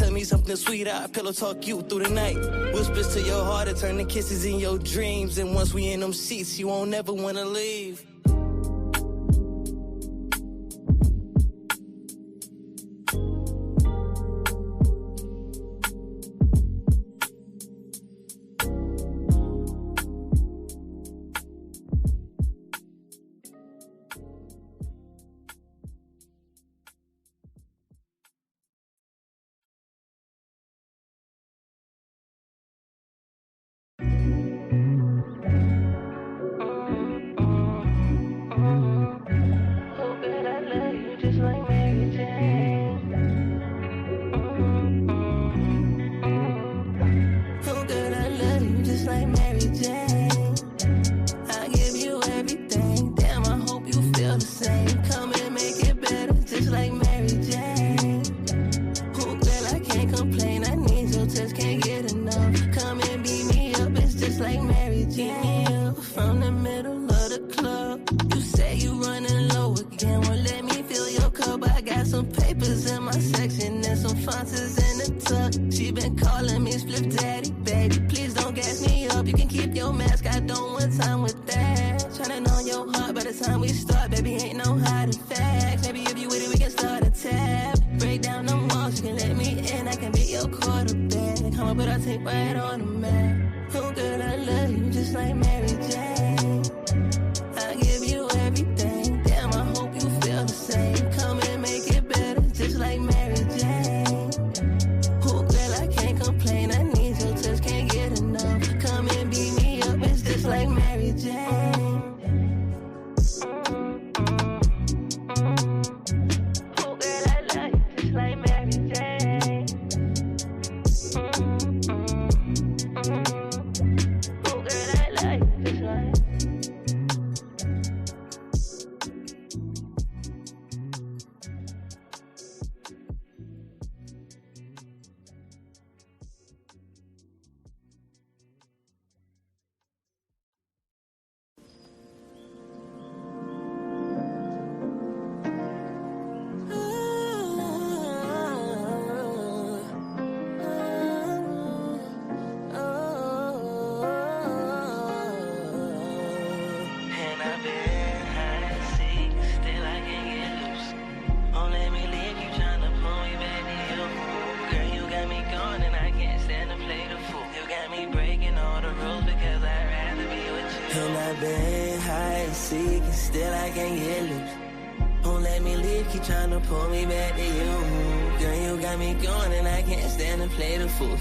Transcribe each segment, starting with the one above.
tell me something sweet, I pillow talk you through the night. Whispers to your heart, to turn to kisses in your dreams. And once we in them seats, you won't never wanna leave.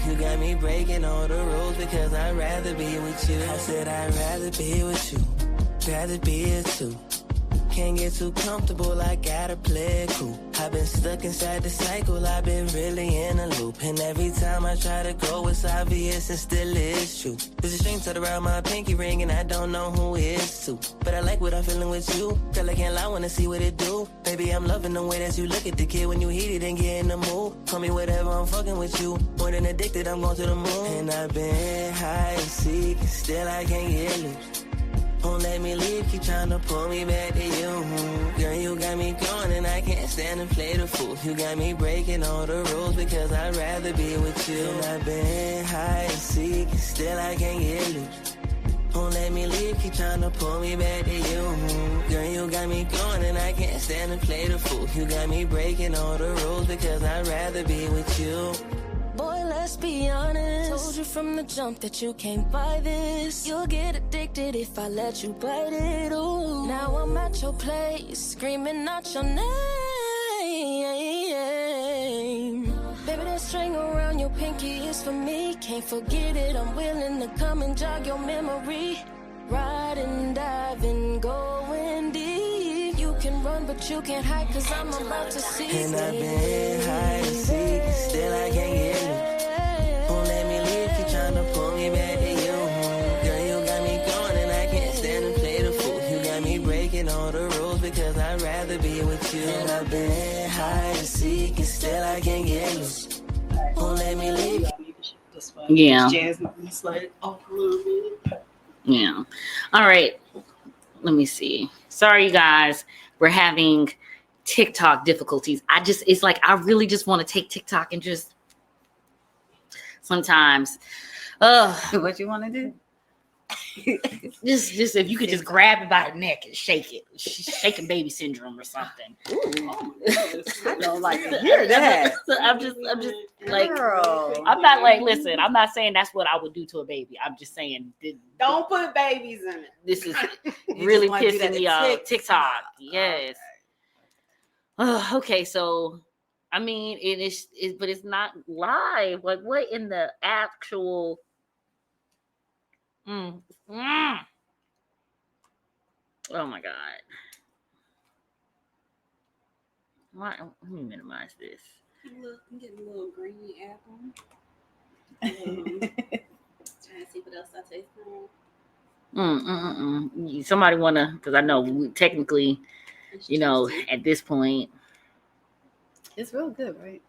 You got me breaking all the rules because I'd rather be with you. I said I'd rather be with you, rather be it too. Can't get too comfortable, I gotta play it cool. I've been stuck inside the cycle, I've been really in a loop. And every time I try to go, it's obvious and still is true. There's a string tied around my pinky ring and I don't know who it is to. But I like what I'm feeling with you, girl, I can't lie, wanna see what it do. Baby, I'm loving the way that you look at the kid when you heat it and get in the mood. Call me whatever, I'm fucking with you. More than addicted, I'm going to the moon. And I've been high and seeking, still I can't get loose. Won't let me leave, keep trying to pull me back to you. Girl, you got me going and I can't stand and play the fool. You got me breaking all the rules because I'd rather be with you. And I've been high and seeking, still I can't get loose. Won't let me leave, keep trying to pull me back to you. Girl, you got me going and I can't stand and play the fool. You got me breaking all the rules because I'd rather be with you. Boy, let's be honest. Told you from the jump that you can't buy this. You'll get addicted if I let you bite it. Ooh. Now I'm at your place, screaming out your name. Baby, that string around your pinky is for me. Can't forget it, I'm willing to come and jog your memory. Riding, diving, going deep. You can run, but you can't hide, cause I'm about to see. And I've been high and seeking, still I can't get loose. Won't let me leave, keep trying to pull me back to you. Girl, you got me going and I can't stand and play the fool. You got me breaking all the rules because I'd rather be with you. And I've been high and seeking, still I can't get loose. Won't let me leave. Yeah. Jasmine slide off a little bit. Yeah. All right. Let me see. Sorry, you guys. We're having TikTok difficulties. It's like I really just want to take TikTok and just sometimes. What you want to do? Just if you could just grab it by the neck and shake it, shaking baby syndrome or something. Ooh. I don't like to hear that. I'm just like, Girl. I'm not like, listen, I'm not saying that's what I would do to a baby. I'm just saying, Don't put babies in it. this is really just wanna do that pissing me to off. TikTok. TikTok, yes. Okay, so I mean, but it's not live. Like, what in the actual? Oh my god! Why? Let me minimize this. Look, I'm getting a little greeny apple. Trying to see what else I taste from. Somebody wanna? Because I know technically, at this point, It's real good, right?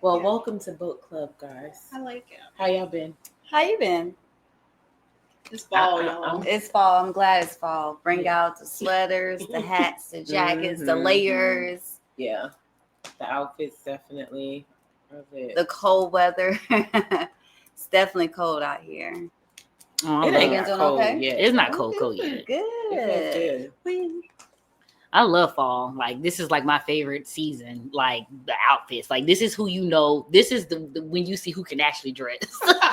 Well, welcome to Book Club, guys. I like it. How y'all been? How you been? It's fall, y'all. It's fall. I'm glad it's fall. Bring out the sweaters, the hats, the jackets, the layers. Yeah, the outfits definitely. The cold weather. It's definitely cold out here. oh, It I ain't love- got doing cold okay? yet. it's not cold yet. Good. It feels good. I love fall. Like, this is like my favorite season. Like, the outfits. Like, this is who you know. This is the when you see who can actually dress.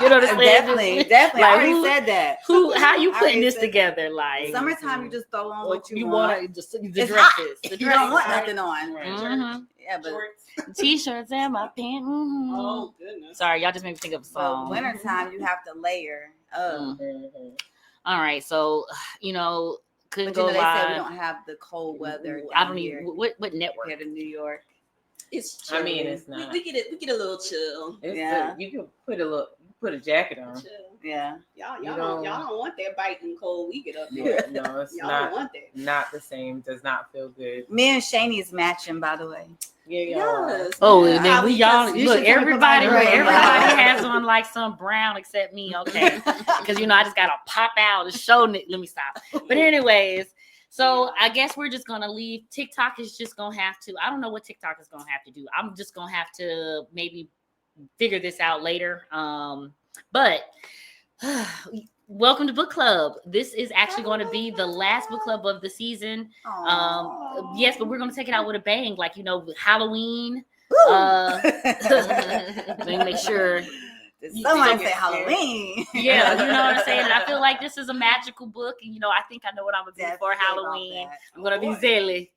You know what I'm saying? Definitely. Like, I already who- said that. How you I putting already this said together? Like, Summertime, you just throw on what you want want. the It's dresses. hot. The You don't want dresses, nothing on. Right. Mhm. Yeah, but Shorts. T-shirts and my pants. Oh, goodness. Sorry, y'all just made me think of a song. wintertime, you have to layer. Mm. Mhm. All right, so couldn't But go they say we live. don't have the cold weather. I down don't here even what network. compared to New York. It's I mean, chill. it's not. We get a little chill. It's Yeah. good. You can put a jacket on. Chill. Yeah. Y'all You don't know- want that biting cold. We get up there. Yeah, no, it's Y'all don't not want that. not the same. Does not feel good. Me and Shani's matching, by the way. Yeah, y'all. Yes. Oh, Yeah. and then we y'all You look. should come Everybody to my room. has on like some brown except me. Okay, because I just gotta pop out and show. Let me stop. But anyways, so I guess we're just gonna leave. TikTok is just gonna have to. I don't know what TikTok is gonna have to do. I'm just gonna have to maybe figure this out later. But welcome to Book Club. This is actually going to be the last book club of the season. Yes, but we're gonna take it out with a bang, like Halloween. Let me make sure. Someone say Halloween. Yeah, you know what I'm saying? And I feel like this is a magical book, and I think I know what I'm gonna do for Definitely about Halloween. that. I'm gonna be Zaylee.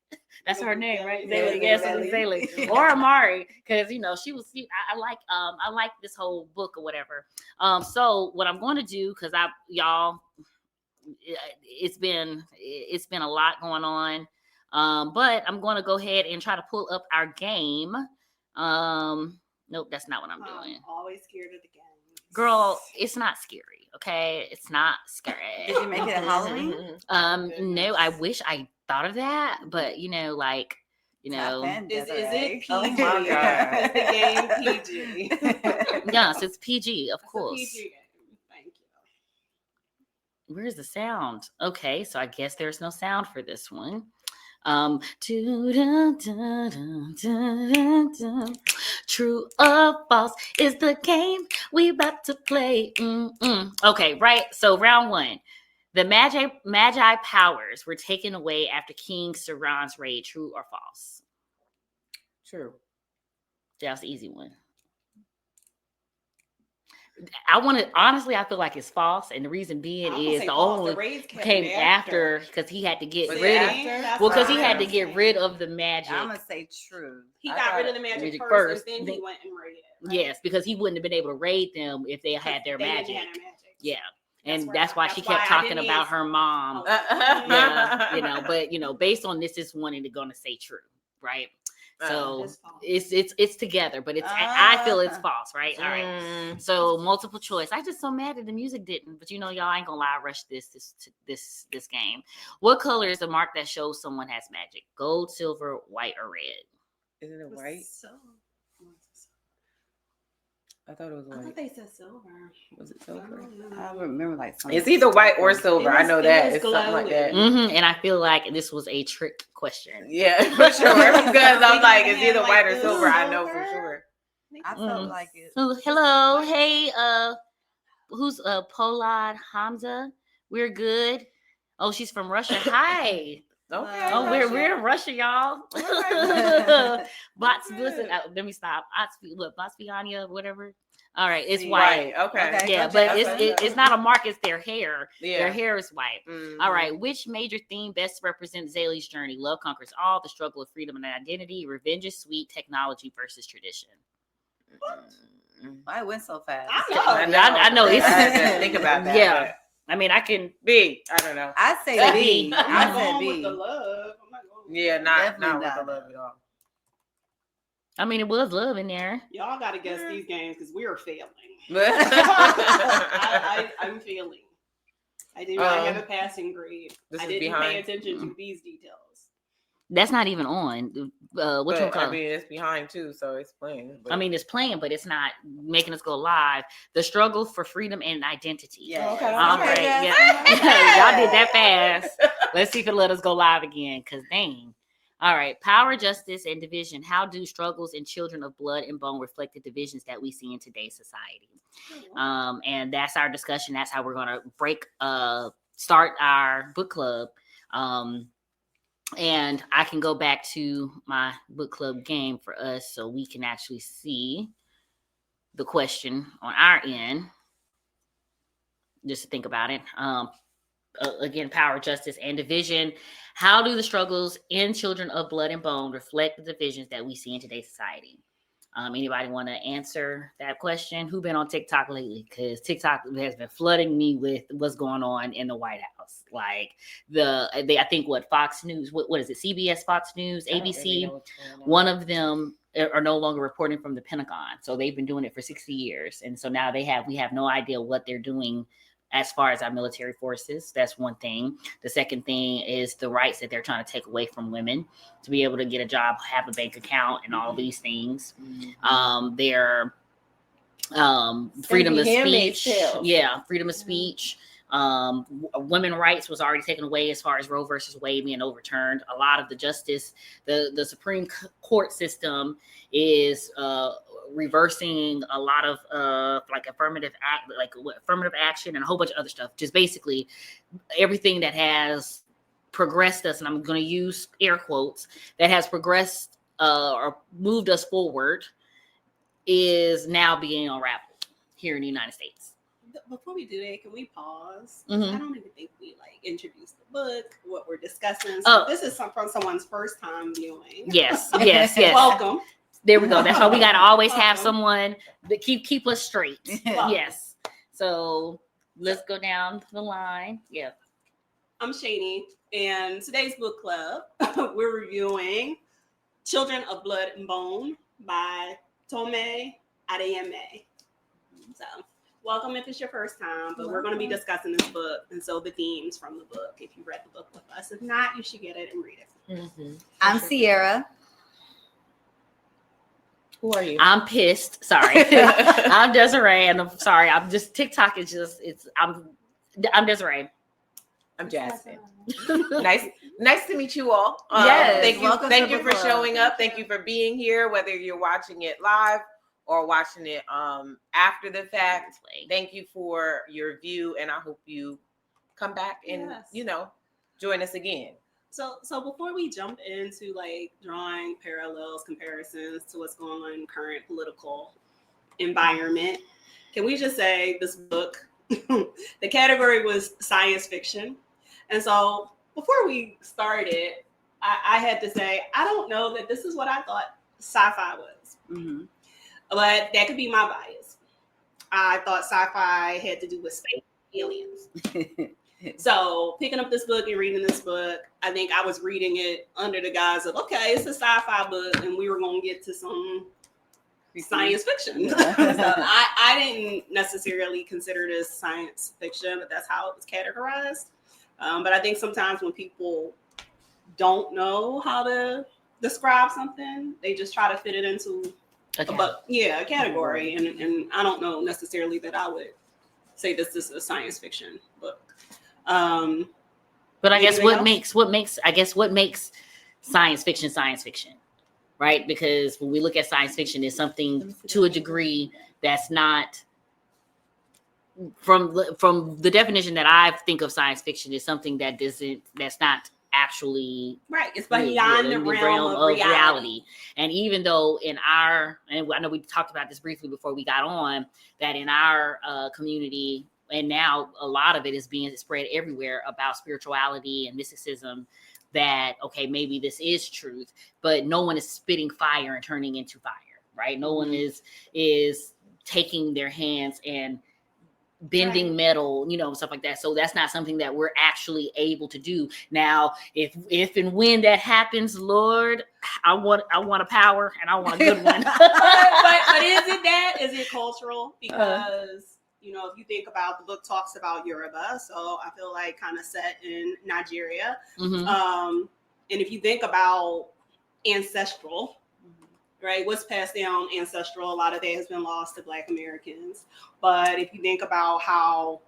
That's her name, right? Yeah, Zaylee. Yes, Zaylee. Zaylee. Or Amari, because she was. I like this whole book or whatever. So what I'm going to do, because it's been a lot going on. But I'm going to go ahead and try to pull up our game. Nope, that's not what I'm doing. I'm always scared of the game. Girl, it's not scary. Okay, it's not scary. Did you make it a Halloween? No, I wish I thought of that, but Is it PG? Oh my God. Is the game PG? yes, it's PG, of It's a course. PG game. Thank you. Where's the sound? Okay, so I guess there's no sound for this one. True or false is the game we about to play. Okay, right. So round one. The Magi powers were taken away after King Sauron's raid. True or false? True. That was the easy one. Honestly, I feel like it's false. And the reason being is the only raids came after because he had to get rid of. Well, because he had to get rid of the magic. I'm gonna say true. He I got got rid of the magic first, and then he went and raided. Right? Yes, because he wouldn't have been able to raid them if they had their They didn't magic. have their magic. Yeah, and where- that's why she that's kept why I talking didn't about answer. her mom. Yeah. But based on this is wanting to gonna say true, right? So It's false. it's together, but I feel it's false, right? All right. Mm. So multiple choice. I just so mad that the music didn't, but y'all ain't gonna lie, I rushed this game. What color is the mark that shows someone has magic? Gold, silver, white, or red? Isn't it It was white? I thought it was I thought white. they said silver. Was it silver? I remember like something. It's either white or silver. It I was- know it that. was It's something like that. glowing. And I feel like this was a trick question. Yeah, for sure. Because I'm like, it's Yeah, either like white or the silver. I know for silver. sure. I felt like it. Hello, hey, who's Polad Hamza? We're good. Oh, she's from Russia. Hi. Okay. Oh, we're in Russia, y'all. Bots, listen. Let me stop. Botsviania, whatever. All right, it's white. Right. Okay. Yeah, but it's not a mark. It's their hair. Yeah. Their hair is white. Mhm. All right. Which major theme best represents Zaylee's journey? Love conquers all. The struggle of freedom and identity. Revenge is sweet. Technology versus tradition. Why it went so fast? I know. I had to think about that. Yeah. I mean, I can B. I don't know. I say B. I'm I not said going with B. the love. I'm not going with Yeah, not Definitely with the not. love at all. I mean, it was love in there. Y'all got to guess these games because we are failing. I'm failing. I did not have a passing grade. I didn't pay attention to these details. That's not even on. What you call? I mean, it's behind too, so it's playing. But... I mean, it's playing, but it's not making us go live. The struggle for freedom and identity. Yeah. Okay. All right. Yeah. Y'all did that fast. Let's see if it let us go live again. Cause dang. All right. Power, justice, and division. How do struggles in children of blood and bone reflect the divisions that we see in today's society? And that's our discussion. That's how we're gonna start our book club. And I can go back to my book club game for us so we can actually see the question on our end. Just to think about it. Again, power, justice, and division. How do the struggles in children of blood and bone reflect the divisions that we see in today's society? Anybody want to answer that question? Who been on TikTok lately? Because TikTok has been flooding me with what's going on in the White House. Like I think Fox News, what is it? CBS, Fox News, ABC. One of them are no longer reporting from the Pentagon. So they've been doing it for 60 years. And so now we have no idea what they're doing as far as our military forces. That's one thing. The second thing is the rights that they're trying to take away from women to be able to get a job, have a bank account, and all these things. Their freedom of speech. Yeah, freedom of speech. Women's rights was already taken away as far as Roe versus Wade being overturned. A lot of the justice, the Supreme Court system is reversing a lot of affirmative action and a whole bunch of other stuff. Just basically everything that has progressed us, and I'm going to use air quotes, that has progressed or moved us forward is now being unraveled here in the United States. Before we do that, can we pause? Mm-hmm. I don't even think we introduced the book, what we're discussing. So this is from someone's first time viewing. Yes. Welcome. There we go. That's why we got to always have someone that keep us straight. Yes. So let's go down the line. Yeah. I'm Shani, and today's book club, we're reviewing Children of Blood and Bone by Tomi Adeyemi. So welcome if it's your first time, but we're going to be discussing this book, and so the themes from the book, if you read the book with us. If not, you should get it and read it. Mm-hmm. I'm Sierra. Who are you? I'm pissed. Sorry. I'm Desiree, and I'm sorry. I'm just TikTok is just I'm Desiree. I'm Jasmine. Nice to meet you all. Yes, thank you for showing up. Thank you for being here, whether you're watching it live or watching it after the fact. Thank you for your view, and I hope you come back and join us again. So before we jump into drawing parallels, comparisons to what's going on in current political environment, can we just say this book, the category was science fiction. And so before we started, I had to say, I don't know that this is what I thought sci-fi was. Mm-hmm. But that could be my bias. I thought sci-fi had to do with space aliens. So picking up this book and reading this book, I think I was reading it under the guise of, okay, it's a sci-fi book and we were going to get to some science fiction. So I didn't necessarily consider this science fiction, but that's how it was categorized. But I think sometimes when people don't know how to describe something, they just try to fit it into a category. And I don't know necessarily that I would say this is a science fiction book. But I guess what makes science fiction science fiction? right? Because when we look at science fiction, it's something to a degree that's not from the definition that I think of science fiction is something that's not actually right. It's beyond the realm of reality. And even though and I know we talked about this briefly before we got on, that in our community, and now a lot of it is being spread everywhere about spirituality and mysticism, that, okay, maybe this is truth, but no one is spitting fire and turning into fire, right? No one is taking their hands and bending metal, stuff like that. So that's not something that we're actually able to do. Now, if and when that happens, Lord, I want a power, and I want a good one. but is it cultural? Because if you think about, the book talks about Yoruba, so I feel like kind of set in Nigeria. Mm-hmm. And if you think about ancestral, right, what's passed down ancestral, a lot of that has been lost to Black Americans. But if you think about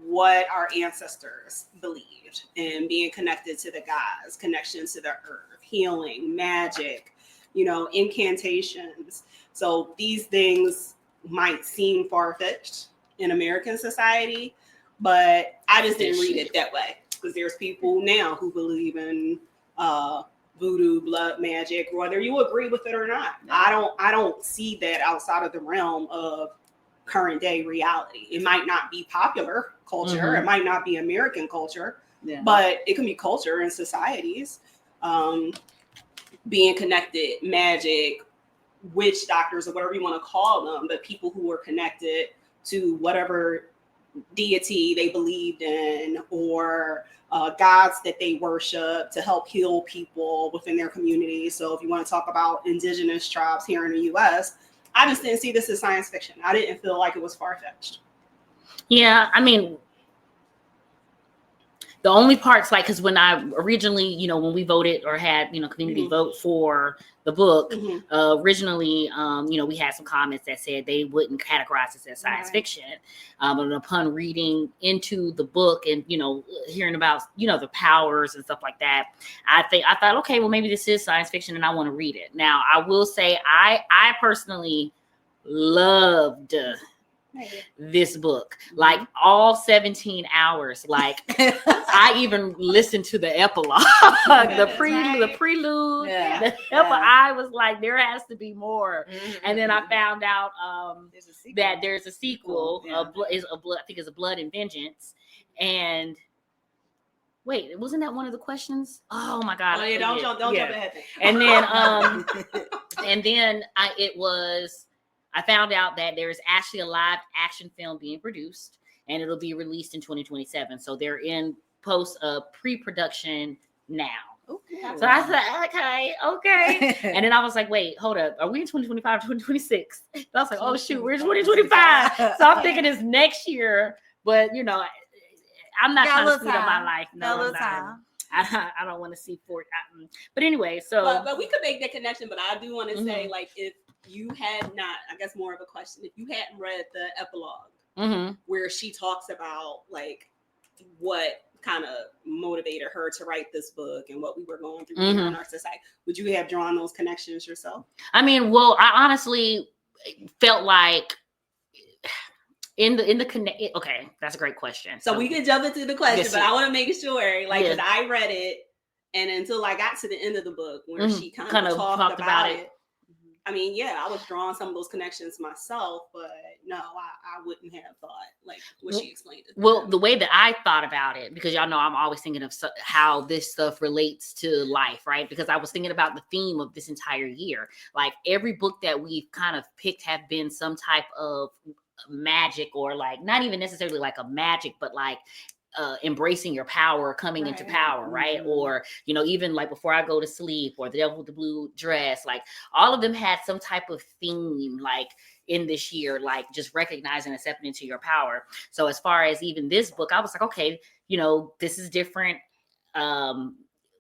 what our ancestors believed and being connected to the gods, connection to the earth, healing, magic, incantations. So these things might seem far-fetched in American society, but I just didn't read it that way, because there's people now who believe in voodoo, blood magic, whether you agree with it or not. I don't see that outside of the realm of current day reality. It might not be popular culture, Mm-hmm. it might not be American culture, but it can be culture in societies. Being connected, magic, witch doctors, or whatever you want to call them, but people who were connected to whatever deity they believed in, or gods that they worship to help heal people within their community. So if you want to talk about indigenous tribes here in the U.S., I just didn't see this as science fiction. I didn't feel like it was far-fetched. Yeah, I mean, the only parts, like, because when I originally, when we voted or had, community Mm-hmm. vote for the book, Mm-hmm. originally, we had some comments that said they wouldn't categorize this as science fiction. But upon reading into the book and, hearing about, the powers and stuff like that, I thought, okay, well, maybe this is science fiction and I want to read it. Now, I will say I personally loved this book, like all 17 hours. Like I even listened to the epilogue, the prelude, the epilogue. I was like, there has to be more. And then I found out that there's a sequel. I think it's a Blood and Vengeance. And wait, wasn't that one of the questions? Oh my God! Don't jump ahead. And then, I found out that there's actually a live action film being produced, and it'll be released in 2027. So they're in pre-production now. Okay. So I said, okay. And then I was like, wait, hold up. Are we in 2025, 2026? And I was like, oh shoot, we're in 2025. So I'm thinking it's next year, but I'm not trying to speed up my life. No, I don't want to see but anyway, so but we could make that connection. But I do want to say, like, if you had not, I guess more of a question, if you hadn't read the epilogue, where she talks about like what kind of motivated her to write this book and what we were going through in our society, would you have drawn those connections yourself? I mean, well, I honestly felt like okay, that's a great question. So we can jump into the question, but I want to make sure, like, because I read it, and until I got to the end of the book where she kind of talked about it. I mean, I was drawing some of those connections myself, but no, I wouldn't have thought like what she explained it. Well, the way that I thought about it, because y'all know I'm always thinking of how this stuff relates to life, right? Because I was thinking about the theme of this entire year. Like every book that we've kind of picked have been some type of magic, or like not even necessarily like a magic, but like embracing your power, coming into power, right? Or, even like Before I Go to Sleep, or The Devil with the Blue Dress, like all of them had some type of theme, like in this year, like just recognizing and stepping into your power. So as far as even this book, I was like, okay, this is different. How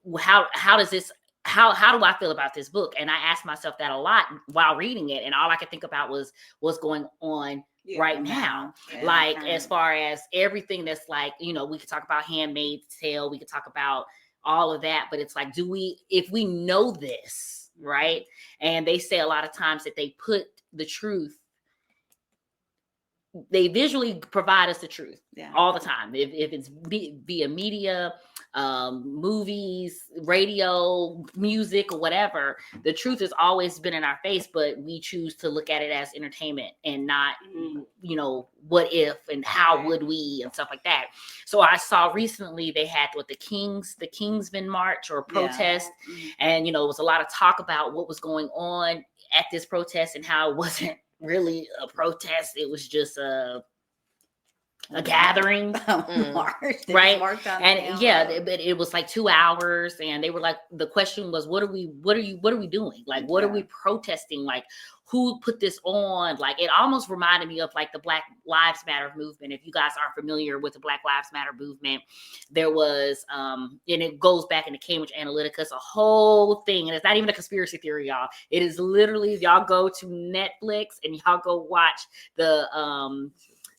do I feel about this book? And I asked myself that a lot while reading it. And all I could think about was what's going on right now. Like as far as everything that's like, we could talk about Handmaid's Tale, we could talk about all of that, but it's like, if we know this, right? And they say a lot of times that they put the truth, they visually provide us the truth all the time. If it's via media, movies, radio, music, or whatever, the truth has always been in our face, but we choose to look at it as entertainment and not, you know, what if and how would we and stuff like that. So I saw recently they had the Kingsman March or protest, and you know, it was a lot of talk about what was going on at this protest and how it wasn't really a protest. It was just a gathering, right? And but it was like 2 hours, and they were like, the question was, what are we doing? Like, what are we protesting? Like, who put this on? Like, it almost reminded me of like the Black Lives Matter movement. If you guys aren't familiar with the Black Lives Matter movement, there was, and it goes back into Cambridge Analytica. It's a whole thing, and it's not even a conspiracy theory, y'all. It is literally, y'all go to Netflix and y'all go watch the,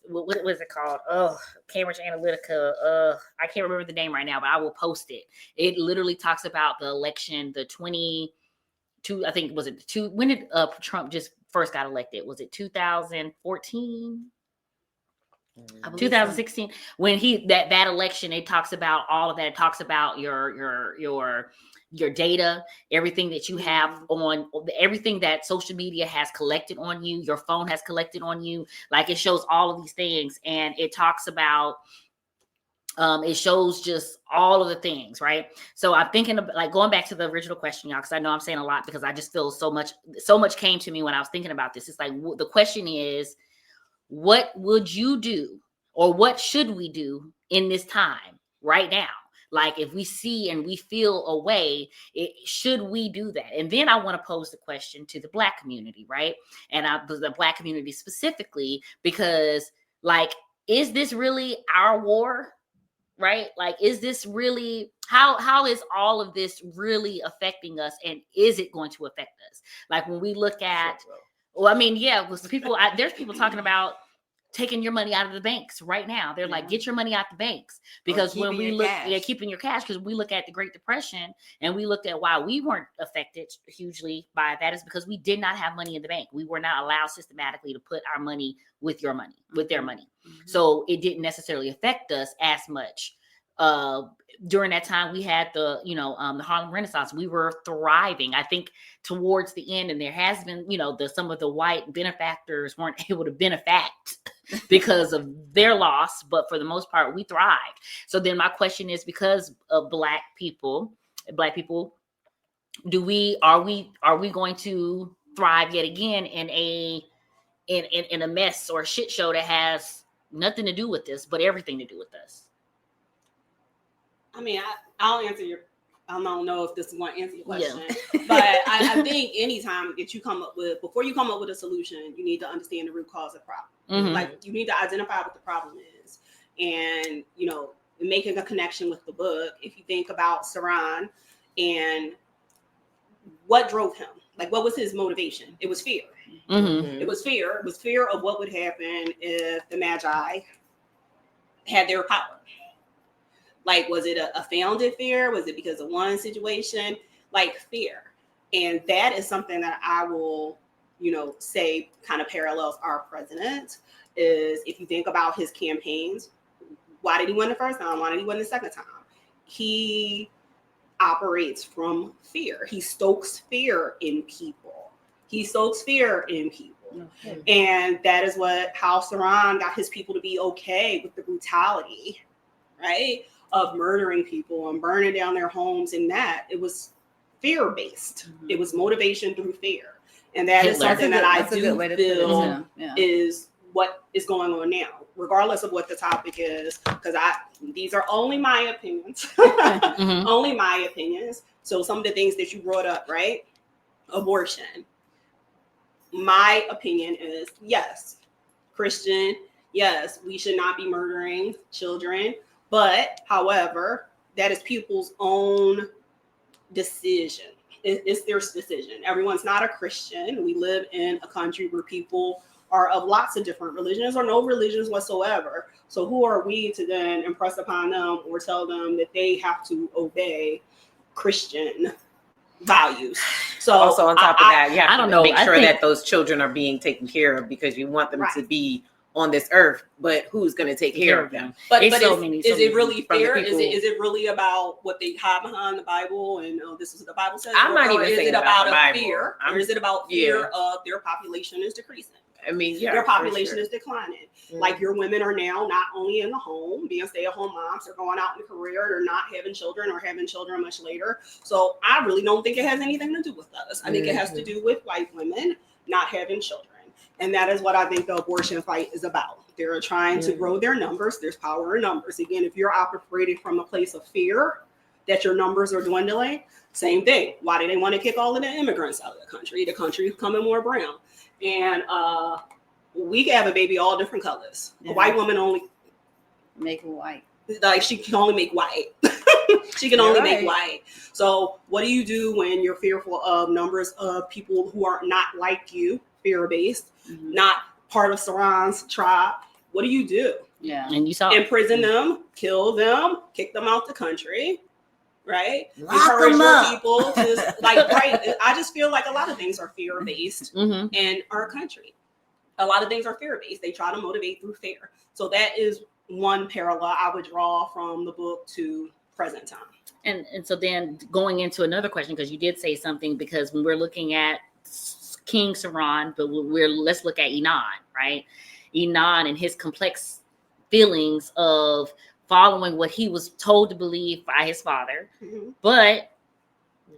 what was it called? Cambridge Analytica. I can't remember the name right now, but I will post it. It literally talks about the election, the 22, I think, was it two? When did Trump just first got elected? Was it 2014? 2016, when that election, it talks about all of that. It talks about your data, everything that you have on, everything that social media has collected on you, your phone has collected on you. Like, it shows all of these things, and it talks about, it shows just all of the things, right? So I'm thinking of, like, going back to the original question, y'all, because I know I'm saying a lot because I just feel so much came to me when I was thinking about this. It's like, the question is, what would you do, or what should we do in this time right now? Like, if we see and we feel a way, should we do that? And then I want to pose the question to the Black community, right? And the Black community specifically, because, like, is this really our war, right? Like, is this really, how is all of this really affecting us? And is it going to affect us? Like, when we look at, well, I mean, yeah, there's people talking about taking your money out of the banks right now. They're like, get your money out the banks, because when we look at keeping your cash, because we look at the Great Depression and we looked at why we weren't affected hugely by that, is because we did not have money in the bank. We were not allowed systematically to put our money with their money. So it didn't necessarily affect us as much. During that time, we had the Harlem Renaissance. We were thriving. I think towards the end, and there has been, some of the white benefactors weren't able to benefact because of their loss, but for the most part, we thrived. So then my question is, because of Black people, are we going to thrive yet again in a mess or a shit show that has nothing to do with this, but everything to do with us? I mean, I'll answer I don't know if this is going to answer your question, but I think anytime that you before you come up with a solution, you need to understand the root cause of the problem. Mm-hmm. Like, you need to identify what the problem is, and, making a connection with the book. If you think about Saran and what drove him, like, what was his motivation? It was fear. Mm-hmm. It was fear. It was fear of what would happen if the Magi had their power. Like, was it a founded fear? Was it because of one situation? Like, fear. And that is something that I will, say kind of parallels our president. Is, if you think about his campaigns, why did he win the first time? Why did he win the second time? He operates from fear. He stokes fear in people. Okay. And that is how Saran got his people to be okay with the brutality, right, of murdering people and burning down their homes. And that it was fear-based. Mm-hmm. It was motivation through fear. And that is something that I do feel is what is going on now, regardless of what the topic is, because these are only my opinions. Mm-hmm. Only my opinions. So some of the things that you brought up, right? Abortion. My opinion is, yes, Christian, yes, we should not be murdering children. But, however, that is people's own decision. It's their decision. Everyone's not a Christian. We live in a country where people are of lots of different religions or no religions whatsoever. So who are we to then impress upon them or tell them that they have to obey Christian values. So also on top of that, you have to make sure that those children are being taken care of, because you want them to be on this earth, but who's going to take care of them? But is it really fair? Is it really about what they hide behind the Bible and this is what the Bible says? I'm not even saying about a fear, or is it about fear of their population is decreasing? I mean, their population is declining. Like your women are now not only in the home being stay-at-home moms, they're going out in the career, they're not having children or having children much later. So I really don't think it has anything to do with us. I think it has to do with white women not having children. And that is what I think the abortion fight is about. They're trying to grow their numbers. There's power in numbers. Again, if you're operating from a place of fear that your numbers are dwindling, same thing. Why do they want to kick all of the immigrants out of the country? The country is becoming more brown. And we can have a baby all different colors. A white woman only make white. Like she can only make white. She can only make white. So what do you do when you're fearful of numbers of people who are not like you, fear-based, not part of Saran's tribe? What do you do? Yeah, and you saw imprison them, kill them, kick them out the country, right? Encourage more people to I just feel like a lot of things are fear-based in our country. A lot of things are fear-based. They try to motivate through fear. So that is one parallel I would draw from the book to present time. And so then going into another question, because you did say something, because when we're looking at King Saran, but let's look at Enon, right? Enon and his complex feelings of following what he was told to believe by his father, but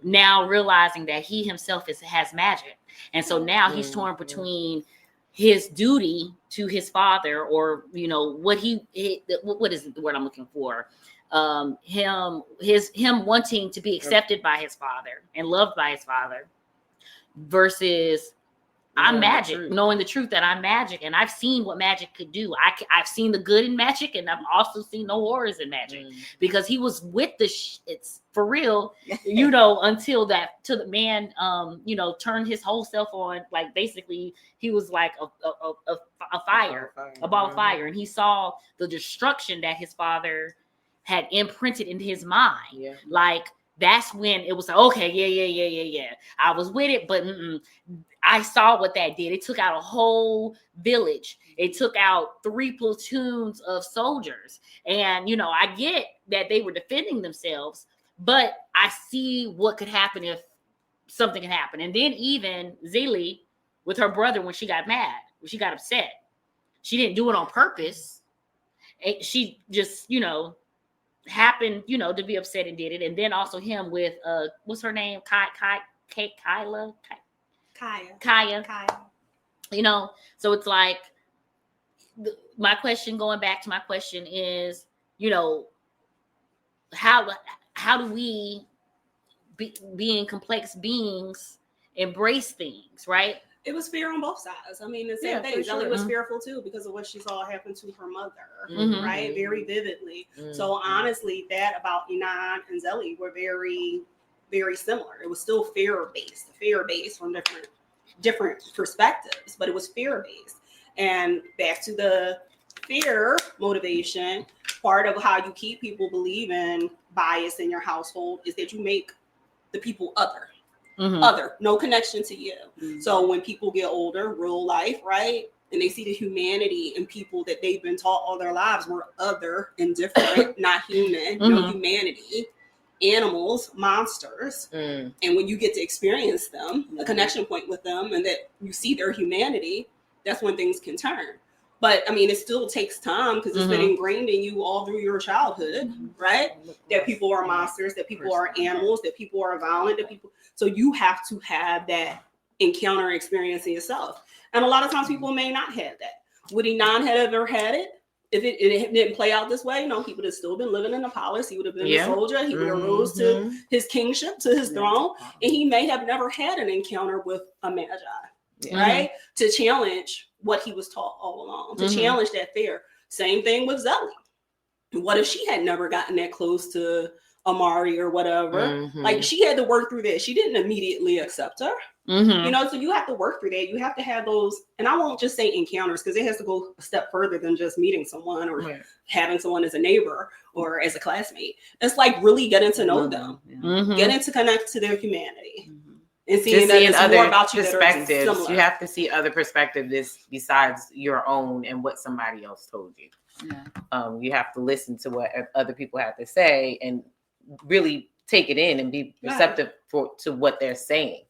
now realizing that he himself has magic. And so now he's torn between his duty to his father, or, you know, what is the word I'm looking for? Him wanting to be accepted by his father and loved by his father, versus I'm magic, knowing the truth that I'm magic, and I've seen what magic could do. I've seen the good in magic, and I've also seen the horrors in magic, because he was with the it's for real, you know, until the man, you know, turned his whole self on. Like basically, he was like a ball of fire, and he saw the destruction that his father had imprinted into his mind. Yeah. Like that's when it was like, okay, yeah. I was with it, but I saw what that did. It took out a whole village. It took out 3 platoons of soldiers. And, you know, I get that they were defending themselves, but I see what could happen if something can happen. And then even Zélie with her brother, when she got mad, when she got upset, she didn't do it on purpose. She just, you know, happened, you know, to be upset and did it. And then also him with what's her name? Kaya. You know, so it's like my question, going back to my question, is, you know, how do we being complex beings embrace things, right? It was fear on both sides. I mean, the same thing. Zélie was fearful too, because of what she saw happen to her mother, right? Very vividly. So honestly, that about Enon and Zélie were very, very similar. It was still fear-based from different perspectives, but it was fear-based. And back to the fear motivation, part of how you keep people believing bias in your household is that you make the people other. No connection to you. So when people get older, real life, right? And they see the humanity in people that they've been taught all their lives were other and different, not human, no humanity, animals, monsters. And when you get to experience them, a connection point with them, and that you see their humanity, that's when things can turn. But I mean, it still takes time, because it's been ingrained in you all through your childhood, right? That people are monsters, that people are animals, that people are violent, that people. So you have to have that encounter experience in yourself. And a lot of times people may not have that. Would Enon have ever had it? If it didn't play out this way, you know, he would have still been living in the palace. He would have been a soldier. He would have rose to his kingship, to his throne. And he may have never had an encounter with a magi, right? To challenge what he was taught all along, to challenge that fear. Same thing with Zélie. What if she had never gotten that close to Amari or whatever. Like she had to work through that. She didn't immediately accept her. You know, so you have to work through that. You have to have those, and I won't just say encounters because it has to go a step further than just meeting someone or having someone as a neighbor or as a classmate. It's like really getting to know them, getting to connect to their humanity. And seeing that it's other more about you perspectives. You have to see other perspectives besides your own and what somebody else told you. You have to listen to what other people have to say and really take it in and be receptive to what they're saying.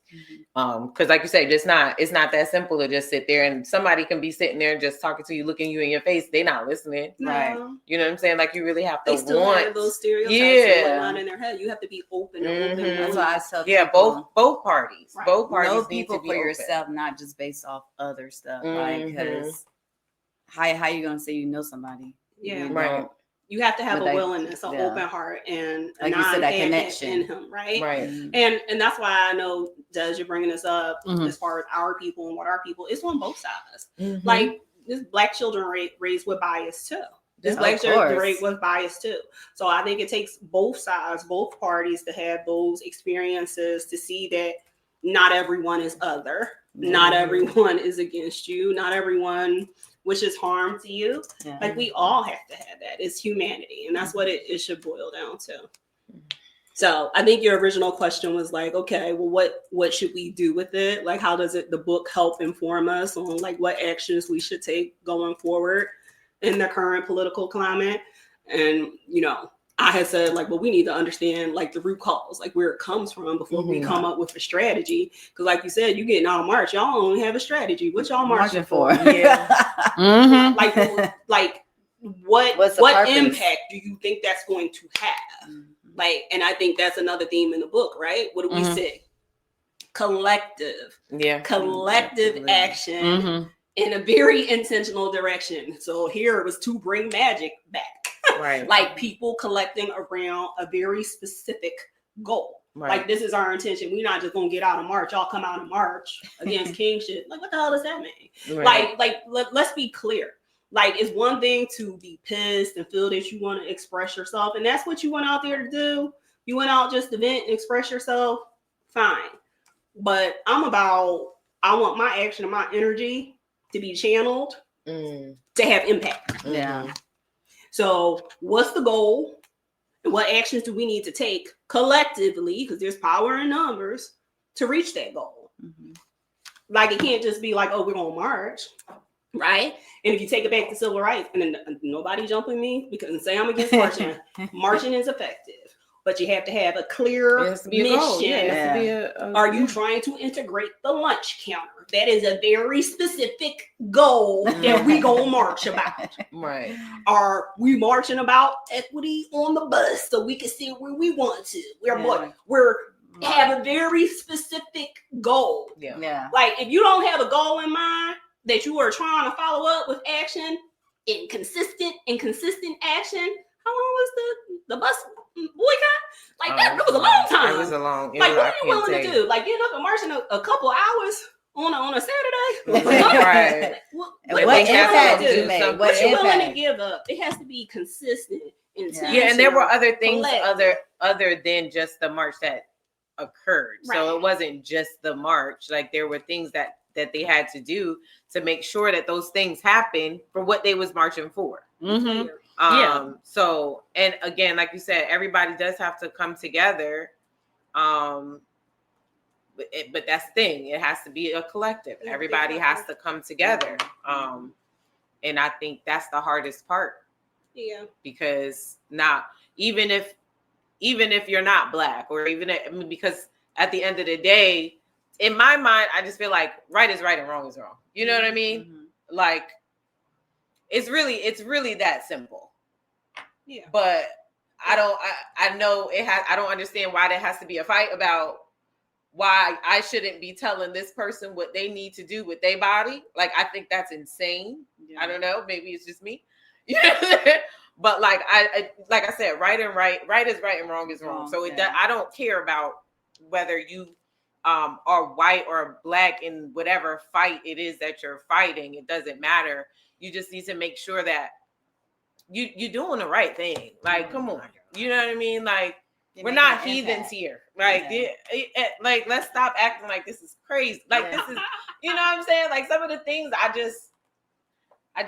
Because like you said, it's not that simple to just sit there and somebody can be sitting there and just talking to you, looking you in your face. They're not listening. Right. You know what I'm saying? Like you really have to still have those stereotypes going on in their head. You have to be open. That's why I tell people, both parties. Right. Both parties know need people to be for open. yourself, not just based off other stuff. Like, because how you gonna say you know somebody? Yeah. Right. You have to have a willingness, an open heart, and like you said, that connection in him, right? Right. And that's why I know, Des, you're bringing this up as far as our people and what our people. It's on both sides. Like this black children raised with bias too. This black children raised with bias too. So I think it takes both sides, both parties, to have those experiences to see that not everyone is other, not everyone is against you, not everyone wishes harm to you. Like we all have to have that. It's humanity, and that's what it should boil down to. So I think your original question was like, okay, well, what should we do with it? Like, how does the book help inform us on like what actions we should take going forward in the current political climate? And you know, I had said like, well, we need to understand like the root cause, like where it comes from before we come up with a strategy. Because like you said, you getting out of March, y'all don't have a strategy. What y'all marching for? Like what impact do you think that's going to have? Like, and I think that's another theme in the book, right? What do we say? Collective action in a very intentional direction. So here it was to bring magic back. Right. Like people collecting around a very specific goal. Right. Like this is our intention. We're not just gonna get out of March. Y'all come out of March against king shit. Like what the hell does that mean? Right. Let's be clear. Like it's one thing to be pissed and feel that you want to express yourself, and that's what you went out there to do. You went out just to vent and express yourself. Fine. But I want my action and my energy to be channeled to have impact. Yeah. So what's the goal? And what actions do we need to take collectively, because there's power in numbers, to reach that goal? Like it can't just be like, oh, we're going to march, right? And if you take it back to civil rights, and then nobody jumping me because say I'm against marching. Marching is effective, but you have to have a clear mission. Are you trying to integrate the lunch counter? That is a very specific goal that we gonna march about. Right. Are we marching about equity on the bus so we can see where we want to? We're have a very specific goal. Like if you don't have a goal in mind that you are trying to follow up with action and consistent action, how long was the bus boycott? Like that was a long time. It was a long. Like what are you willing to do? Like getting up and marching a couple hours on a Saturday? Right. What impact did you make? What you willing to give up? It has to be consistent. Yeah, and there were other things other than just the march that occurred. Right. So it wasn't just the march. Like there were things that they had to do to make sure that those things happened for what they was marching for. So, and again, like you said, everybody does have to come together. But that's the thing. It has to be a collective. Everybody has to come together. And I think that's the hardest part. Yeah. Because even if you're not Black, or because at the end of the day, in my mind, I just feel like right is right and wrong is wrong. You know what I mean? Like it's really that simple. Yeah. But I know I don't understand why there has to be a fight about why I shouldn't be telling this person what they need to do with their body. Like, I think that's insane. Yeah. I don't know. Maybe it's just me. But like I said, right is right and wrong is wrong. So I don't care about whether you are white or Black in whatever fight it is that you're fighting. It doesn't matter. You just need to make sure that you're doing the right thing. Like, come on. You know what I mean? Like, We're not heathens here. Like, like, let's stop acting like this is crazy. Like, this is, you know what I'm saying? Like, some of the things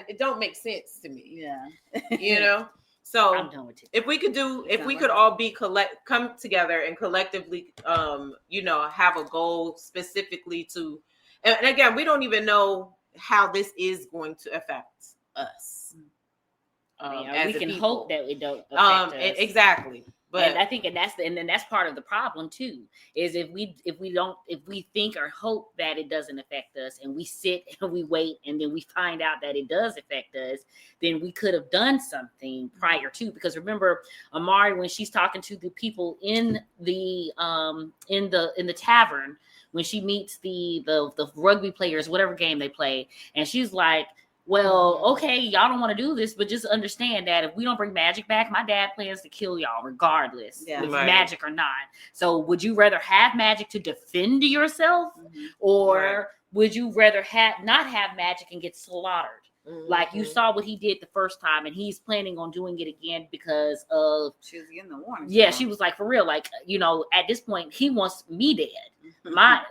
it don't make sense to me. Yeah. You know? So I'm done with it. if we could all come together and collectively, you know, have a goal specifically to, and again, we don't even know how this is going to affect us. We can hope that it don't affect us. Exactly. But and I think, and then that's part of the problem too, is if we think or hope that it doesn't affect us, and we sit and we wait, and then we find out that it does affect us, then we could have done something prior to. Because remember, Amari, when she's talking to the people in the tavern, when she meets the rugby players, whatever game they play, and she's like, well, okay, y'all don't want to do this, but just understand that if we don't bring magic back, my dad plans to kill y'all regardless, with magic or not. So would you rather have magic to defend yourself, or would you rather not have magic and get slaughtered? Like, you saw what he did the first time, and he's planning on doing it again because of... She was getting the warning. Yeah, she was like, for real, like, you know, at this point, he wants me dead.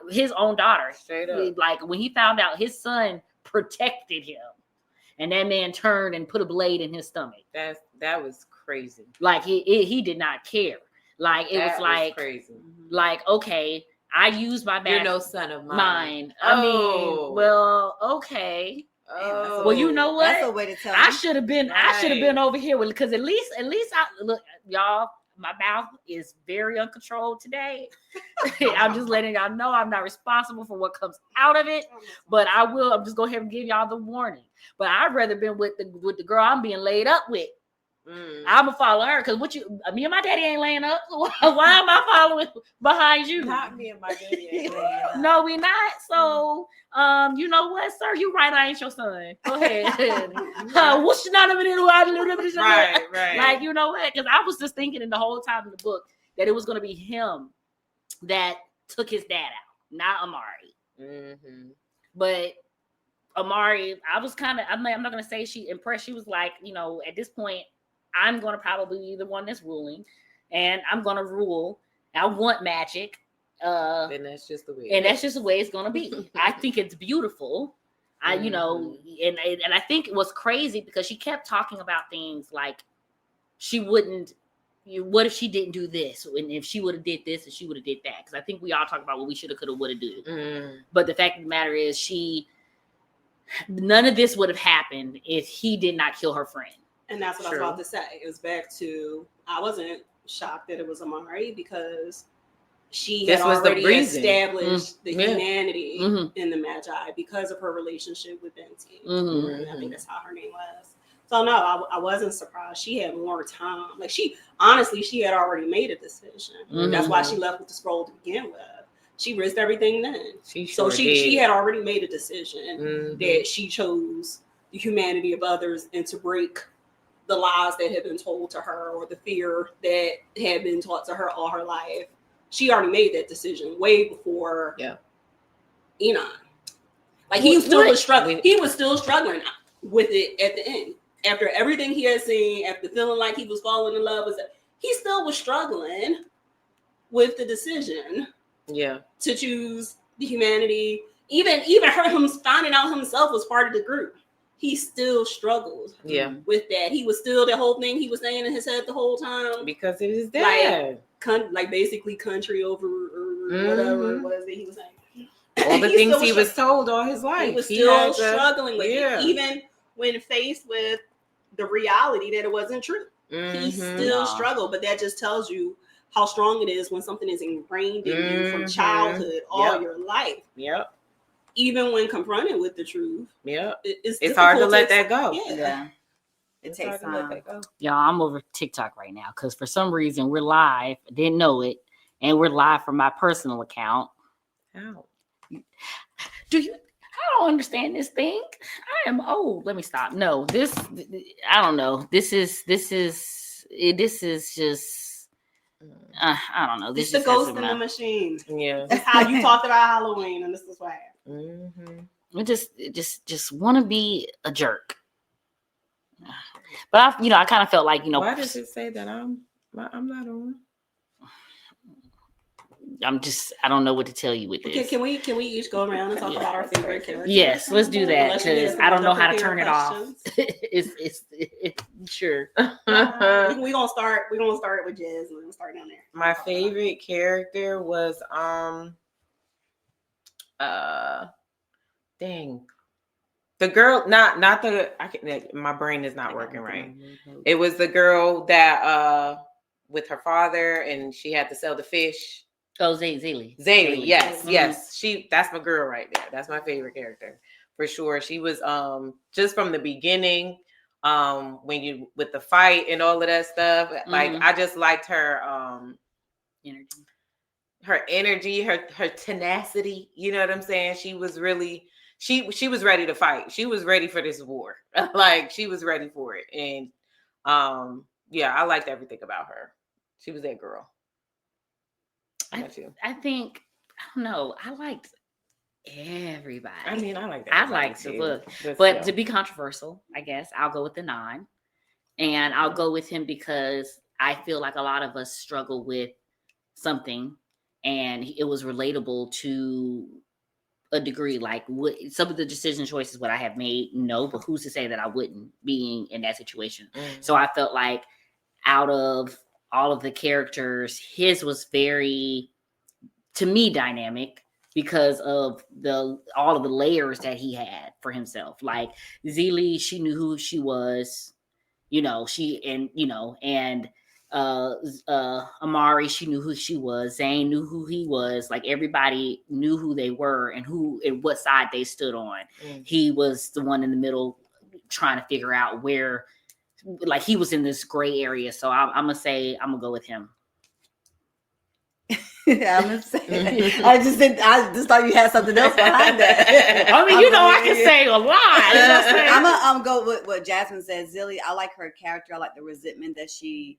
His own daughter. Straight up. Like, when he found out his son protected him, and that man turned and put a blade in his stomach. That was crazy. Like, he did not care. Like, it was like crazy. Like, okay, I used my magic. You're no son of mine. I mean, well, okay. Oh, well, you know what? That's a way to tell. I should have been over here with, because at least I look, y'all. My mouth is very uncontrolled today. I'm just letting y'all know I'm not responsible for what comes out of it, but I'm just go ahead and give y'all the warning. But I'd rather been with the girl I'm being laid up with. I'm gonna follow her, because me and my daddy ain't laying up. So why am I following behind you? Not me and my daddy ain't laying up. No, we not. So you know what, sir? You right, I ain't your son. Go ahead. What's right. Like, you know what? Because I was just thinking in the whole time in the book that it was gonna be him that took his dad out, not Amari. But Amari, I'm not gonna say she impressed. She was like, you know, at this point, I'm gonna probably be the one that's ruling, and I'm gonna rule. I want magic. And that's just the way. It's gonna be. I think it's beautiful. You know, and I think it was crazy because she kept talking about things like she wouldn't. What if she didn't do this? And if she would have did this, and she would have did that? Because I think we all talk about what we should have, could have, would have do. But the fact of the matter is, none of this would have happened if he did not kill her friend. And that's what I was about to say. It was back to, I wasn't shocked that it was Amari, because she had already established the humanity in the Magi because of her relationship with Benty. I think that's how her name was. So no, I wasn't surprised. She had more time. Like, she had already made a decision. That's why she left with the scroll to begin with. She risked everything then. She had already made a decision that she chose the humanity of others and to break the lies that had been told to her, or the fear that had been taught to her all her life. She already made that decision way before Enoch. Like, he was struggling. He was still struggling with it at the end. After everything he had seen, after feeling like he was falling in love, he still was struggling with the decision. To choose the humanity, even him finding out himself was part of the group, he still struggled with that. He was still, the whole thing he was saying in his head the whole time, because it was dad, like basically country over or whatever it was that he was saying. All the things he was told all his life, he was still struggling with it, even when faced with the reality that it wasn't true. He still struggled, but that just tells you how strong it is when something is ingrained in you from childhood all your life. Even when confronted with the truth. It's hard to let that go. It takes time. Y'all, I'm over TikTok right now because for some reason we're live. I didn't know it. And we're live from my personal account. How? I don't understand this thing. I am old. Let me stop. No, I don't know. This is just, I don't know. This is the ghost in the machine. That's how you talked about Halloween, and this is what happened. I just want to be a jerk. But I kind of felt like, Why does it say that I'm not on? I don't know what to tell you with this. Can we each go around and talk about our favorite characters? Yes, let's do that because I don't know how to turn it off. it's sure. We're gonna start with Jazz. We're gonna start down there. My favorite character was the girl, not the my brain is not working right. It was the girl that with her father and she had to sell the fish. Oh, Zaylee, yes. That's my girl right there. That's my favorite character for sure. She was just from the beginning, when you with the fight and all of that stuff. Like I just liked her energy, her tenacity. You know what I'm saying? She was really she was ready to fight. She was ready for this war. Like she was ready for it. And I liked everything about her. She was that girl. I think, I don't know. I liked everybody. I mean, I liked the book. But to be controversial, I guess, I'll go with the 9. And I'll go with him because I feel like a lot of us struggle with something. And it was relatable to a degree. Like some of the decision choices what I have made, no. But who's to say that I wouldn't being in that situation? So I felt like out of all of the characters, his was very, to me, dynamic because of all of the layers that he had for himself. Like Zaylee, she knew who she was, and Amari, she knew who she was. Zane knew who he was. Like everybody knew who they were and who and what side they stood on. He was the one in the middle trying to figure out where. Like he was in this gray area, so I'm gonna go with him. I'm gonna say. I just thought you had something else behind that. I mean, I can say a lot. I'm gonna go with what Jasmine said. Zilly, I like her character. I like the resentment that she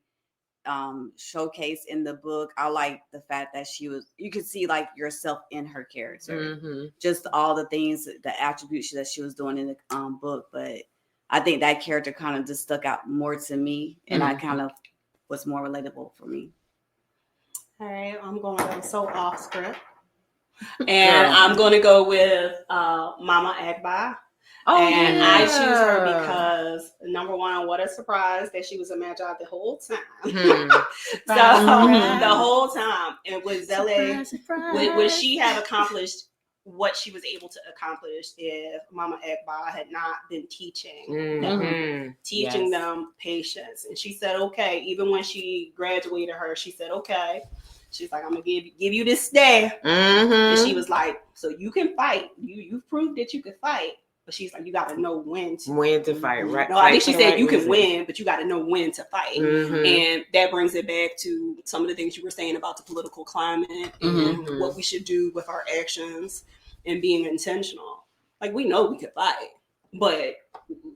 showcased in the book. I like the fact that you could see like yourself in her character. Just all the things, the attributes that she was doing in the book, but. I think that character kind of just stuck out more to me, and I kind of was more relatable for me. All right, I'm going to go so off script, and I'm going to go with Mama Agba. I choose her because number one, what a surprise that she was a Magi the whole time. The whole time, and with Zele, would she have accomplished what she was able to accomplish if Mama Agba had not been teaching them patience? And she said, okay, even when she graduated her, she said, okay. She's like, I'm gonna give you this day. And she was like, so you can fight. You've proved that you can fight. But she's like, you got to know when to fight, right? No, I think she said you can win, but you got to know when to fight. And that brings it back to some of the things you were saying about the political climate and what we should do with our actions and being intentional. Like, we know we could fight, but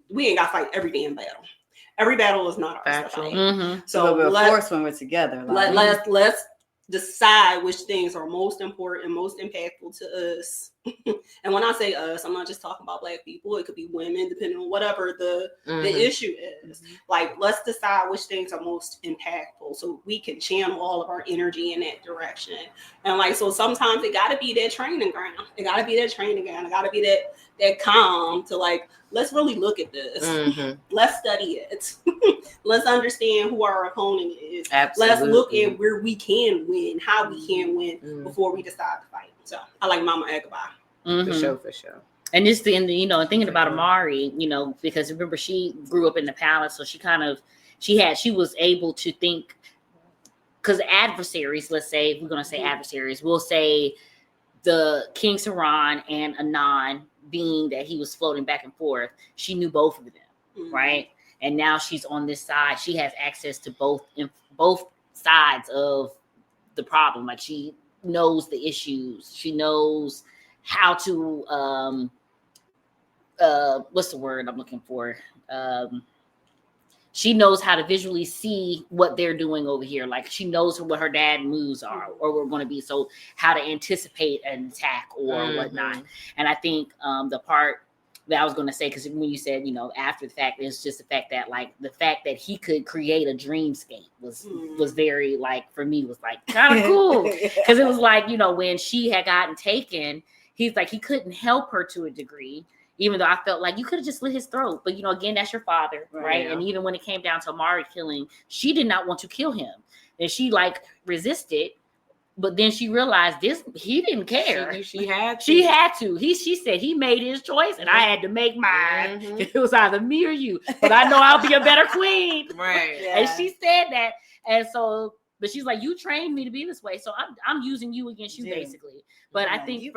we ain't got to fight every damn battle. Every battle is not ours to fight. So we'll force when we're together. Let's decide which things are most important, most impactful to us. And when I say us, I'm not just talking about Black people. It could be women, depending on whatever the issue is. Like, let's decide which things are most impactful so we can channel all of our energy in that direction. And like, so sometimes it got to be that training ground. It got to be that training ground. It got to be that calm to like, let's really look at this. Let's study it. Let's understand who our opponent is. Let's look at where we can win, how we can win before we decide to fight. So I like Mama Agaba. For sure. And just thinking about Amari, because remember she grew up in the palace, so she was able to think, because adversaries, let's say, if we're going to say adversaries, we'll say the King Saran and Anan, being that he was floating back and forth, she knew both of them, right? And now she's on this side. She has access to both sides of the problem. Like, she knows the issues. She knows how to what's the word I'm looking for? She knows how to visually see what they're doing over here. Like, she knows what her dad moves are or we're going to be. So how to anticipate an attack or whatnot. And I think the part that I was going to say, because when you said, you know, after the fact, it's just the fact that, like, the fact that he could create a dreamscape was very, like, for me, was like kind of cool. Because it was like, you know, when she had gotten taken, he's like, he couldn't help her to a degree, even though I felt like you could have just slit his throat. But, you know, again, that's your father, right? Yeah. And even when it came down to Amari killing, she did not want to kill him. And she, like, resisted. But then she realized he didn't care. She had to. She said he made his choice and I had to make mine. Mm-hmm. It was either me or you. But I know I'll be a better queen. Right. Yeah. And she said that. And so, but she's like, you trained me to be this way. So I'm using you against you, basically. But I think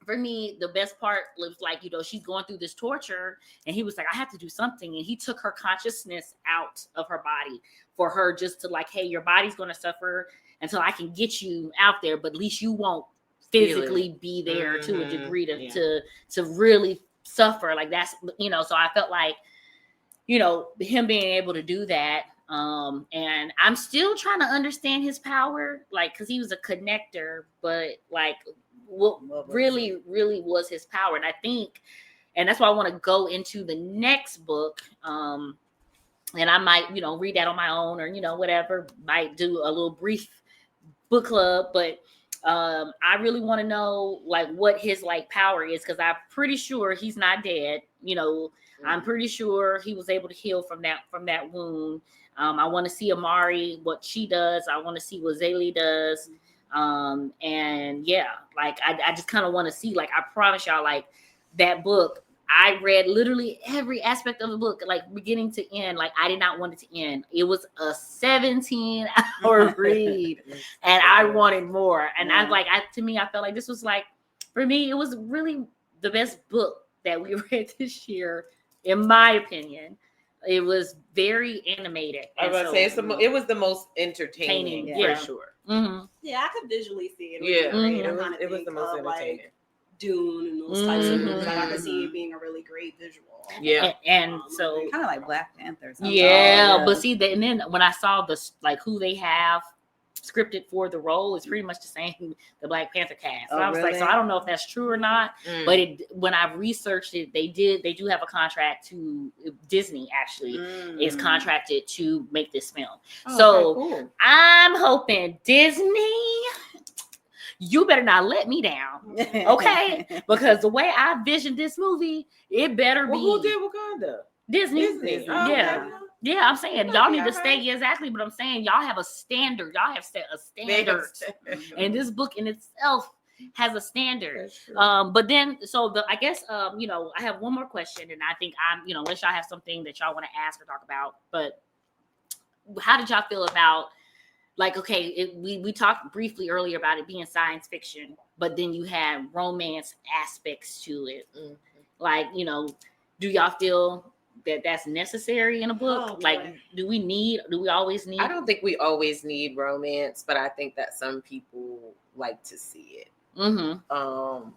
for me, the best part was like, you know, she's going through this torture and he was like, I have to do something. And he took her consciousness out of her body for her just to like, hey, your body's going to suffer until I can get you out there, but at least you won't physically be there to a degree to really suffer. Like that's, you know, so I felt like, you know, him being able to do that. And I'm still trying to understand his power, like, cause he was a connector, but like what really was his power. And I think, and that's why I want to go into the next book. And I might, you know, read that on my own or, you know, whatever, might do a little brief book club, but I really want to know like what his like power is, because I'm pretty sure he's not dead. You know, I'm pretty sure he was able to heal from that wound. I want to see Amari, what she does. I want to see what Zaylee does. And yeah, like I just kind of want to see, like, I promise y'all, like that book, I read literally every aspect of the book, like beginning to end. Like I did not want it to end. It was a 17-hour read, and I wanted more. And I like, to me, I felt like this was like, for me, it was really the best book that we read this year, in my opinion. It was very animated. I was about to say it was the most entertaining for sure. Mm-hmm. Yeah, I could visually see it. It was the most entertaining. Like Dune and those types of movies. Like I could see it being a really great visual. Yeah, and so kind of like Black Panther. Yeah, but see, and then when I saw this, like who they have scripted for the role, is pretty much the same the Black Panther cast. So I was like, so I don't know if that's true or not. But when I researched it, they do have a contract to Disney. Actually, is contracted to make this film. So cool. I'm hoping Disney, you better not let me down, okay? Because the way I visioned this movie, it better be. Who did Wakanda? Disney. Oh, yeah. Okay. Yeah, I'm saying y'all need to stay exactly, but I'm saying y'all have a standard. Y'all have set a standard, and this book in itself has a standard. But then, so I guess, you know, I have one more question, and I think you know, unless y'all have something that y'all want to ask or talk about, but how did y'all feel about? Like, okay, we talked briefly earlier about it being science fiction, but then you have romance aspects to it. Mm-hmm. Like, you know, do y'all feel that that's necessary in a book? Like, do we always need? I don't think we always need romance, but I think that some people like to see it. Mm-hmm.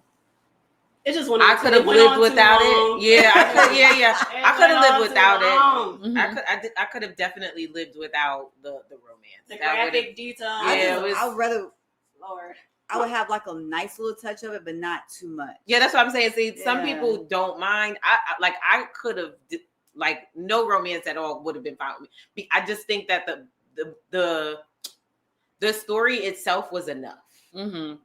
It just I could have lived without it. Yeah, I could have lived without it. Mm-hmm. I could have definitely lived without the romance. The graphic detail. Yeah, I would rather. Lord, I would have like a nice little touch of it, but not too much. Yeah, that's what I'm saying. See, some people don't mind. I could have like no romance at all would have been fine with me. I just think that the story itself was enough. Mm-hmm.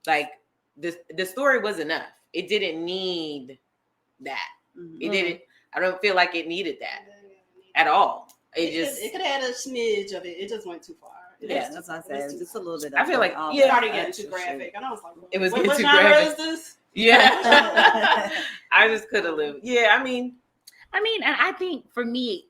Like the story was enough. It didn't need that. Mm-hmm. It didn't. I don't feel like it needed that at all. It could have had a smidge of it. It just went too far. That's what I said. Just a little bit. I feel like it started getting too graphic, and I was like, it was getting too graphic. Is this? Yeah, I just could have lived. Yeah, I mean, and I think for me,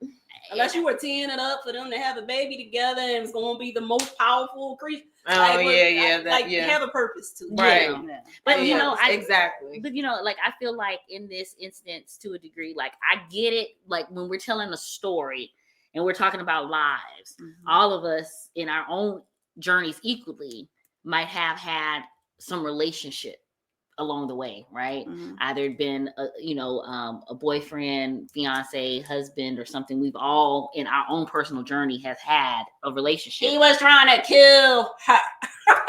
unless you were teeing it up for them to have a baby together and it's going to be the most powerful creature. Oh, have a purpose to it. Right. Yeah. But you know, exactly. But you know, like I feel like in this instance, to a degree, like I get it. Like when we're telling a story and we're talking about lives, all of us in our own journeys equally might have had some relationship along the way, right? Mm-hmm. Either been a boyfriend, fiance, husband, or something. We've all in our own personal journey has had a relationship. He was trying to kill her.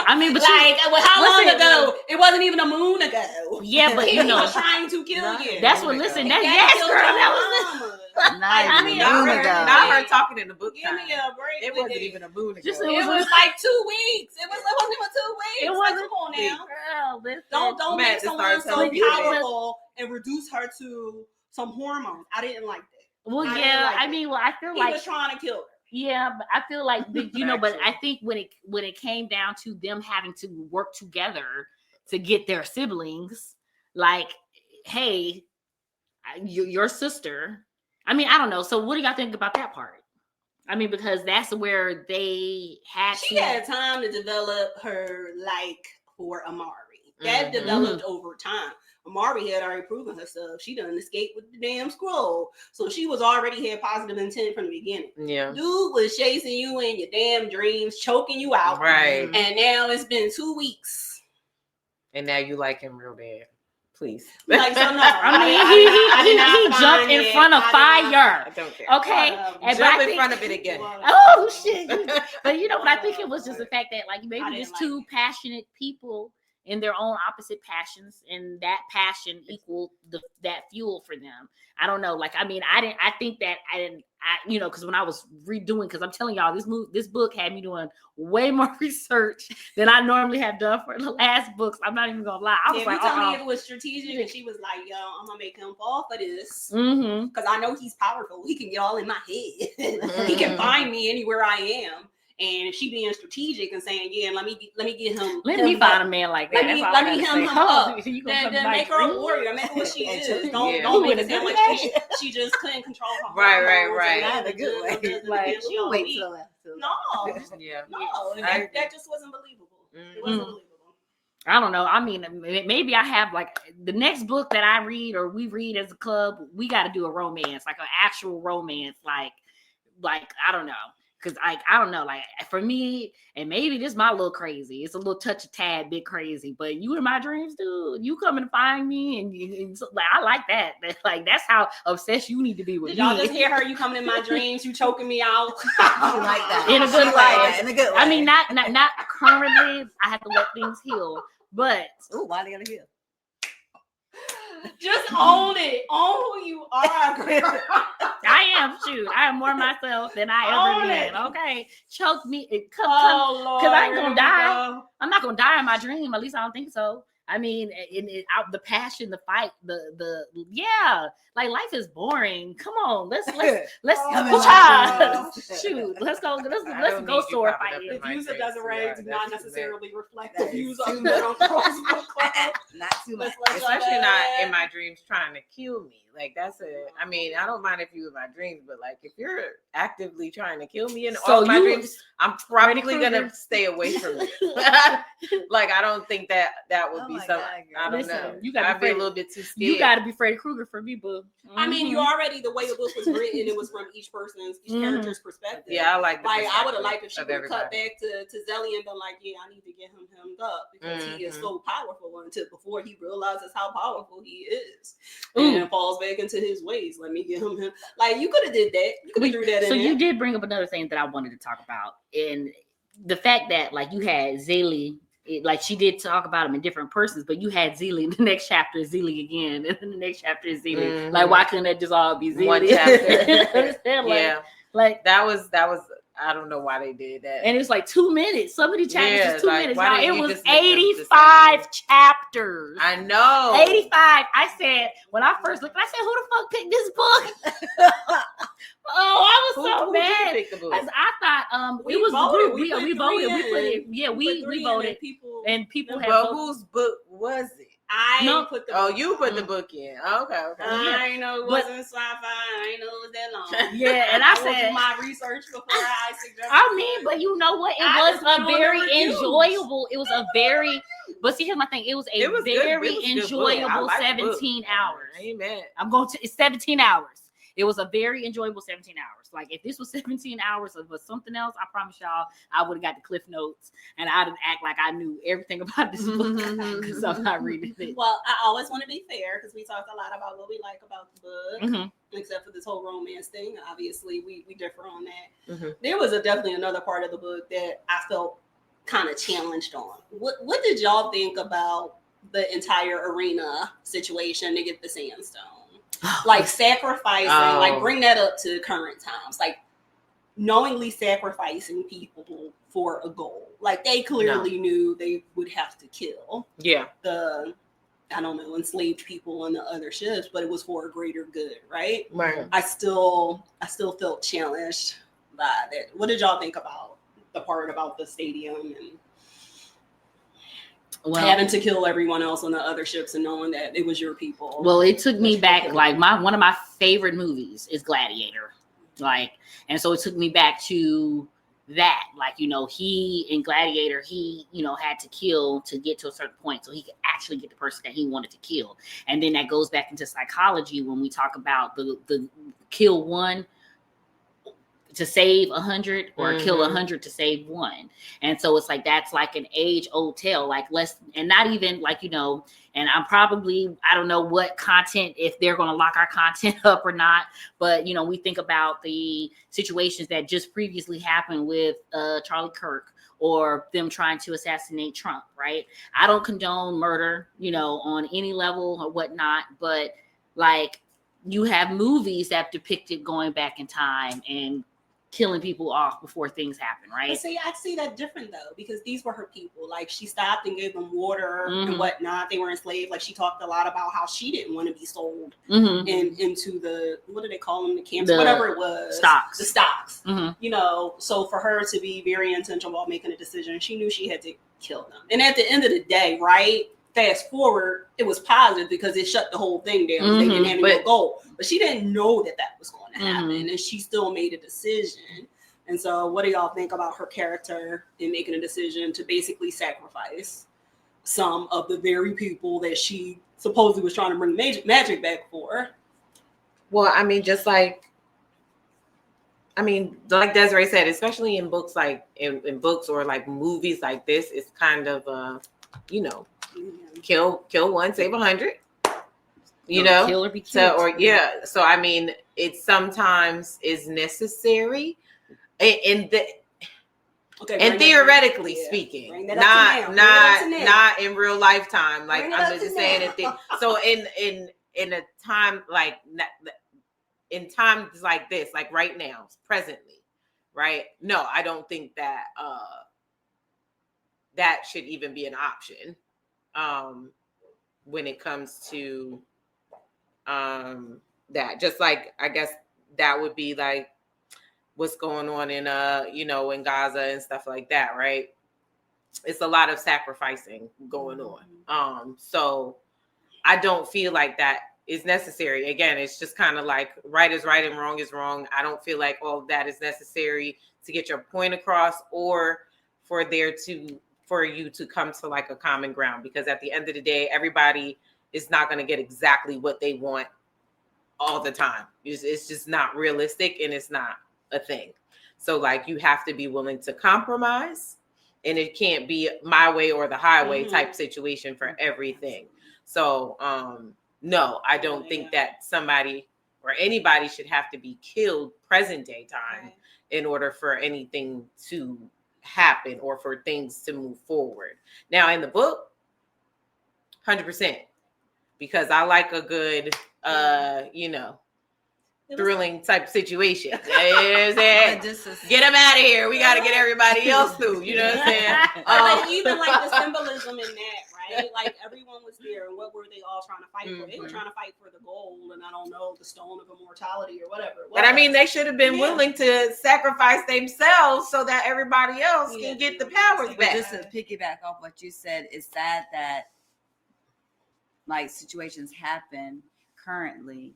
I mean, but like, how long ago? It wasn't even a moon ago. Yeah, but he you know, was trying to kill you. That's what. Listen, that yes, girl, that was. Not her talking in the book. Give me a break. It wasn't even a moon ago. It was like 2 weeks. It wasn't even 2 weeks. It wasn't. Come on now. Girl, listen. Don't make someone so powerful and reduce her to some hormones. I didn't like that. Well, I mean, I feel like he was trying to kill her. Yeah, but I feel like you know, but I think when it came down to them having to work together to get their siblings, like, hey, your sister. I mean, I don't know. So what do y'all think about that part? I mean, because that's where they had She had time to develop her like for Amari. That developed over time. Amari had already proven herself. She done escaped with the damn scroll. So she was already had positive intent from the beginning. Yeah. Dude was chasing you in your damn dreams, choking you out. Right. And now it's been 2 weeks. And now you like him real bad. Please. Like, so no. I mean, he jumped in front of fire. I don't care. Okay. And jump in front of it again. Oh, shit. But you know what? I think it was just the fact that, like, maybe just two passionate people in their own opposite passions, and that passion equaled that fuel for them. I don't know. Like, I mean, I think that you know, because when I was redoing, because I'm telling y'all, this book had me doing way more research than I normally have done for the last books. I'm not even gonna lie. I was like, tell me if it was strategic, and she was like, yo, I'm gonna make him fall for this. Because I know he's powerful. He can get all in my head. He can find me anywhere I am. And she being strategic and saying, yeah, let me get him. Let me find a man like that. Let me hem him up. Then make her a warrior. Make her what she is. Don't make it sound like she just couldn't control her. Right. Not in a good way. Like, she wait till no. And that just wasn't believable. It wasn't believable. I don't know. I mean, maybe I have like the next book that I read or we read as a club, we got to do a romance, like an actual romance, like I don't know. Because I don't know, like for me, and maybe this is my little crazy. It's a little touch a tad bit crazy, but you in my dreams, dude. You come and find me, and like I like that. Like that's how obsessed you need to be with me. Did y'all just hear her? You coming in my dreams, you choking me out. I like that. In a good way. In a good way. I mean, not currently. I have to let things heal, but why they gotta heal? Just own it. Own who you are, girl. I am. Shoot, I am more myself than I ever been. Okay, choke me. Because I ain't gonna die. I'm not gonna die in my dream. At least I don't think so. I mean, the passion, the fight, the like life is boring. Come on, let's shoot. Let's go sword fighting. The views of Desiree do not necessarily reflect the views of BrwnGrlz Bookclub. Not too much, especially not in my dreams trying to kill me. Like that's I mean, I don't mind if you in my dreams, but like if you're actively trying to kill me in all my dreams, I'm probably gonna stay away from it. Like I don't think that would be something. I don't know. You gotta be a little bit too scared. You gotta be Freddy Krueger for me, boo. I mean, you already the way the book was written, it was from each character's perspective. Yeah, I like. Like I would have liked if she would have cut back to Zelly and been like, yeah, I need to get him hemmed up because he is so powerful until before he realizes how powerful he is and falls back into his ways. Let me get him. Like you could have did that. You could have threw that in. So you did bring up another thing that I wanted to talk about, and the fact that like you had Zaylee. Like she did talk about him in different persons, but you had Zeely in the next chapter is Zeely again, and then the next chapter is Zeely. Like why couldn't that just all be Zeely? One chapter. Like that was I don't know why they did that. And it's like 2 minutes. So many chapters is 2 minutes. Now it was 85 chapters. I know. 85. I said when I first looked, I said, who the fuck picked this book? I was so mad. Because I thought we was voted. The group. We voted. We put it. Yeah, we voted. And people had voted. Whose book was it? I put the book. You put the book in. Okay. I ain't know it wasn't sci-fi. I ain't know it was that long. Yeah, and I said my research before I suggested. I mean, but you know what? It was a very enjoyable. It was a very. But see, here's my thing. It was a very enjoyable 17 hours. Amen. It's 17 hours. It was a very enjoyable 17 hours. Like if this was 17 hours of something else, I promise y'all, I would have got the cliff notes and I'd act like I knew everything about this book because I'm not reading it. Well, I always want to be fair because we talked a lot about what we like about the book, except for this whole romance thing. Obviously, we differ on that. There was definitely another part of the book that I felt kind of challenged on. What did y'all think about the entire arena situation to get the sandstone? Like sacrificing, like bring that up to current times, like knowingly sacrificing people for a goal. Like they clearly knew they would have to kill the, I don't know, enslaved people on the other ships, but it was for a greater good, right? Right. I still felt challenged by that. What did y'all think about the part about the stadium and having to kill everyone else on the other ships and knowing that it was your people? Well, it took me back, like one of my favorite movies is Gladiator. Like, and so it took me back to that. Like, you know, he in Gladiator, he, you know, had to kill to get to a certain point so he could actually get the person that he wanted to kill. And then that goes back into psychology when we talk about the kill one to save 100 or kill 100 to save one. And so it's like, that's like an age old tale, like less, and not even like, you know, and I'm probably, I don't know what content, if they're going to lock our content up or not, but you know, we think about the situations that just previously happened with Charlie Kirk or them trying to assassinate Trump, right? I don't condone murder, you know, on any level or whatnot, but like you have movies that depicted going back in time and killing people off before things happen, right? I see that different though, because these were her people. Like she stopped and gave them water and whatnot. They were enslaved. Like she talked a lot about how she didn't want to be sold into the, what do they call them? The camps, whatever it was. Stocks. The stocks. You know, so for her to be very intentional about making a decision, she knew she had to kill them. And at the end of the day, right? Fast forward, it was positive because it shut the whole thing down. They didn't have any goal. But she didn't know that was going to happen. And she still made a decision. And so what do y'all think about her character in making a decision to basically sacrifice some of the very people that she supposedly was trying to bring magic back for? Well, I mean, just like, like Desiree said, especially in books, like in books or like movies like this, it's kind of, you know, kill one, save 100. You know, kill or be killed. So I mean, it sometimes is necessary, and theoretically speaking, not in real lifetime. Like I'm just saying it. So in a time like in times like this, like right now, presently, right? No, I don't think that that should even be an option. When it comes to that, just like I guess that would be like what's going on in you know, in Gaza and stuff like that, right? It's a lot of sacrificing going on. So I don't feel like that is necessary. Again, it's just kind of like right is right and wrong is wrong. I don't feel like all of that is necessary to get your point across or for you to come to like a common ground, because at the end of the day, everybody is not going to get exactly what they want all the time. It's just not realistic and it's not a thing. So like you have to be willing to compromise, and it can't be my way or the highway type situation for everything. So no, I don't think that somebody or anybody should have to be killed present day time in order for anything to happen or for things to move forward. Now in the book, 100%, because I like a good, you know, thrilling type situation. Get them out of here. We got to get everybody else through. You know what I'm saying? But even like the symbolism in that, right? Like everyone was there, and what were they all trying to fight for? They were trying to fight for the gold, and I don't know, the stone of immortality or whatever. But I mean, they should have been willing to sacrifice themselves so that everybody else can get the powers back. But just to piggyback off what you said, it's sad that like situations happen currently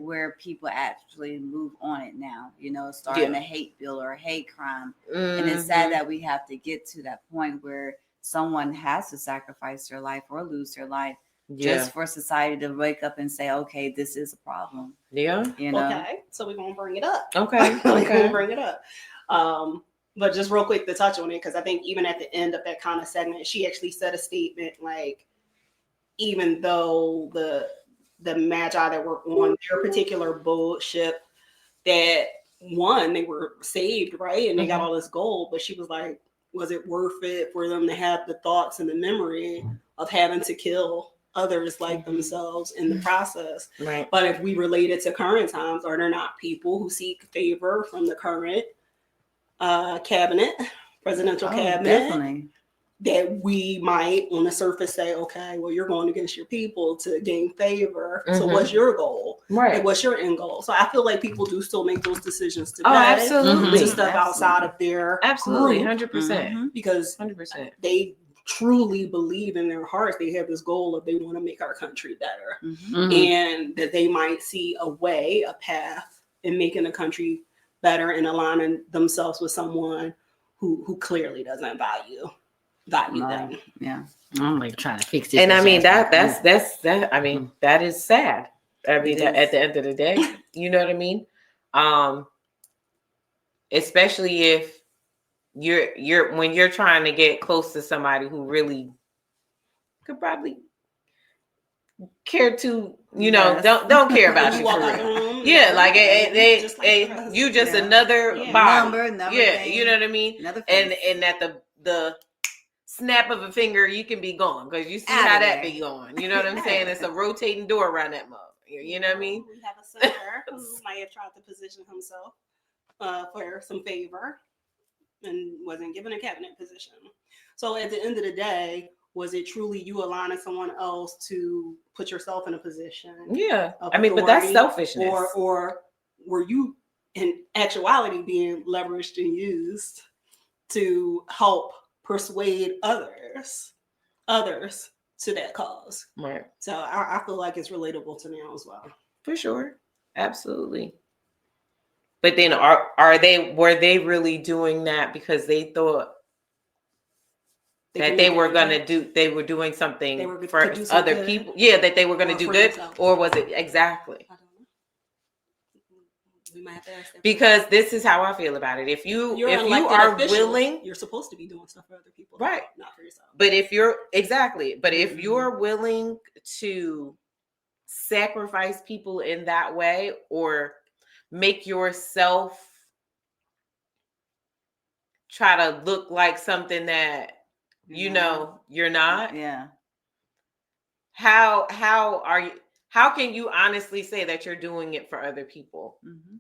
where people actually move on it now, you know, starting a hate bill or a hate crime. And it's sad that we have to get to that point where someone has to sacrifice their life or lose their life just for society to wake up and say, okay, this is a problem. Yeah. You know? Okay. So we're going to bring it up. Okay. We're going to bring it up. But just real quick to touch on it, because I think even at the end of that kind of segment, she actually said a statement like, even though the Magi that were on their particular boat ship that won, they were saved, right? And they got all this gold, but she was like, Was it worth it for them to have the thoughts and the memory of having to kill others like themselves in the process? Right. But if we relate it to current times, are there not people who seek favor from the current presidential cabinet, definitely, that we might on the surface say, okay, well, you're going against your people to gain favor. So what's your goal? Right. Like, what's your end goal? So I feel like people do still make those decisions today. Absolutely. To step outside of their Absolutely, group, 100%. because 100%. they truly believe in their hearts they have this goal of they want to make our country better, and that they might see a path in making the country better and aligning themselves with someone who clearly doesn't value them. Yeah, I'm like trying to fix it. And I mean that's I mean that is sad. I mean that at the end of the day, you know what I mean? Especially if you're when you're trying to get close to somebody who really could probably care to, you know, don't care about you for real. Yeah, like you just another body. Number yeah, you know what I mean? And at the snap of a finger, you can be gone because you see how that be going. You know what I'm saying? It's a rotating door around that mug. You know what I mean? We have a senator who might have tried to position himself for some favor and wasn't given a cabinet position. So at the end of the day, was it truly you aligning someone else to put yourself in a position? Yeah, I mean, but that's selfishness. Or were you in actuality being leveraged and used to help persuade others to that cause? Right. So I feel like it's relatable to now as well. For sure. Absolutely. But then were they really doing that because they thought that they were doing something for other people? Yeah, that they were going to do good, or was it exactly? I don't know. We might have to ask that. Because this is how I feel about it. If you are willing, you're supposed to be doing stuff for other people, right? Not for yourself. But if you're willing to sacrifice people in that way, or make yourself try to look like something that you know you're not. Yeah. How can you honestly say that you're doing it for other people? Mm-hmm.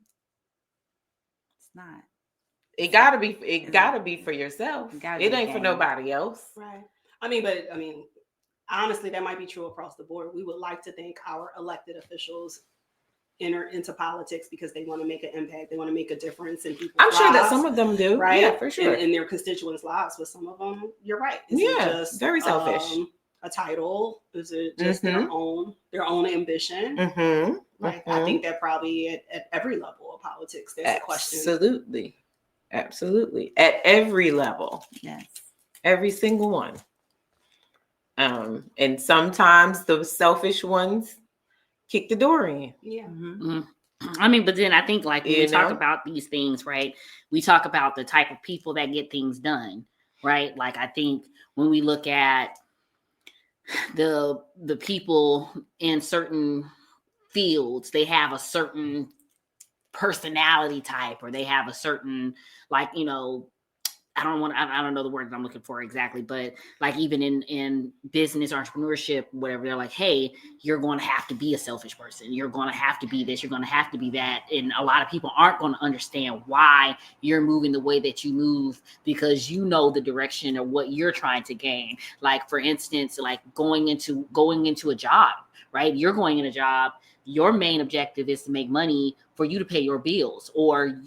It's not. It gotta be for yourself. It ain't for nobody else. Right. Honestly, that might be true across the board. We would like to think our elected officials enter into politics because they want to make an impact. They want to make a difference in people's lives. I'm sure that some of them do. Right? Yeah, for sure. In their constituents' lives. But some of them, you're right. Is it just very selfish. A title? Is it just their own ambition? Right. I think that probably at every level of politics, there's a question. Absolutely. At every level. Yes. Every single one. And sometimes the selfish ones kick the door in. Yeah. Mm-hmm. I mean, but then I think like when we talk about these things, right? We talk about the type of people that get things done, right? Like I think when we look at the people in certain fields, they have a certain personality type, or they have a certain, like, you know, I don't know the word that I'm looking for exactly, but like even in business, entrepreneurship, whatever, they're like, hey, you're going to have to be a selfish person. You're going to have to be this. You're going to have to be that. And a lot of people aren't going to understand why you're moving the way that you move, because you know the direction of what you're trying to gain. Like, for instance, like going into a job, right? You're going in a job. Your main objective is to make money for you to pay your bills, or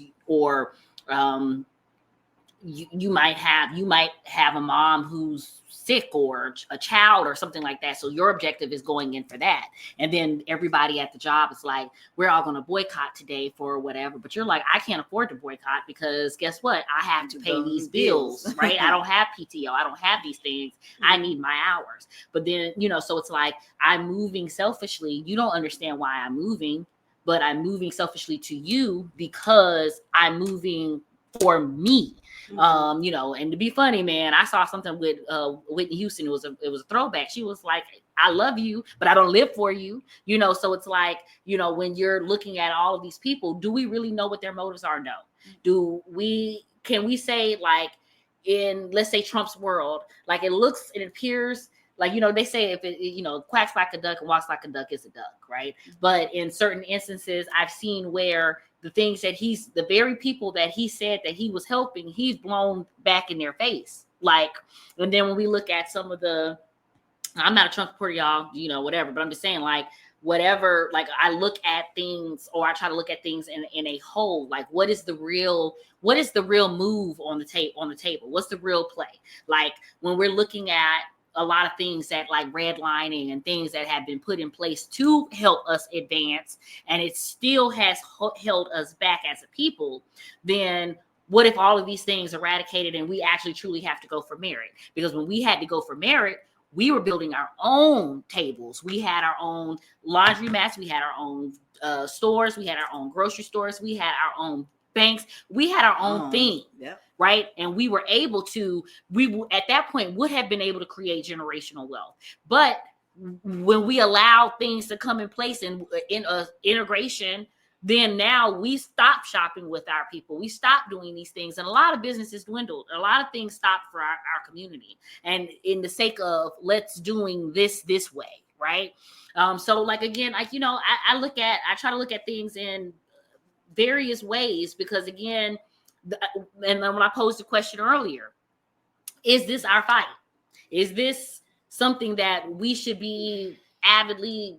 you might have a mom who's sick, or a child or something like that. So your objective is going in for that. And then everybody at the job is like, we're all going to boycott today for whatever. But you're like, I can't afford to boycott because guess what? I have to pay these bills, right? I don't have PTO. I don't have these things. I need my hours. But then, you know, so it's like I'm moving selfishly. You don't understand why I'm moving, but I'm moving selfishly to you because I'm moving for me. You know, and to be funny, man, I saw something with Whitney Houston. It was a throwback. She was like, I love you, but I don't live for you. You know, so it's like, you know, when you're looking at all of these people, do we really know what their motives are? No. Can we say like, in, let's say, Trump's world, like it appears like, you know, they say if it, you know, quacks like a duck and walks like a duck, is a duck, right? But in certain instances, I've seen where the things that the very people that he said that he was helping, he's blown back in their face. Like, and then when we look at some of I'm not a Trump supporter, y'all, you know, whatever, but I'm just saying, like, whatever, like I look at things, or I try to look at things in a whole, like what is the real move on the table? What's the real play? Like when we're looking at a lot of things that like redlining and things that have been put in place to help us advance, and it still has held us back as a people, then what if all of these things eradicated and we actually truly have to go for merit? Because when we had to go for merit, we were building our own tables. We had our own laundromats. We had our own stores. We had our own grocery stores. We had our own banks. We had our own thing. Yep. Right. And we were able to, at that point would have been able to create generational wealth. But when we allow things to come in place and in integration, then now we stop shopping with our people. We stop doing these things. And a lot of businesses dwindled. A lot of things stopped for our community. And in the sake of let's doing this way. Right. So like, again, like, you know, I try to look at things in various ways, because again, and when I posed the question earlier, is this our fight? Is this something that we should be avidly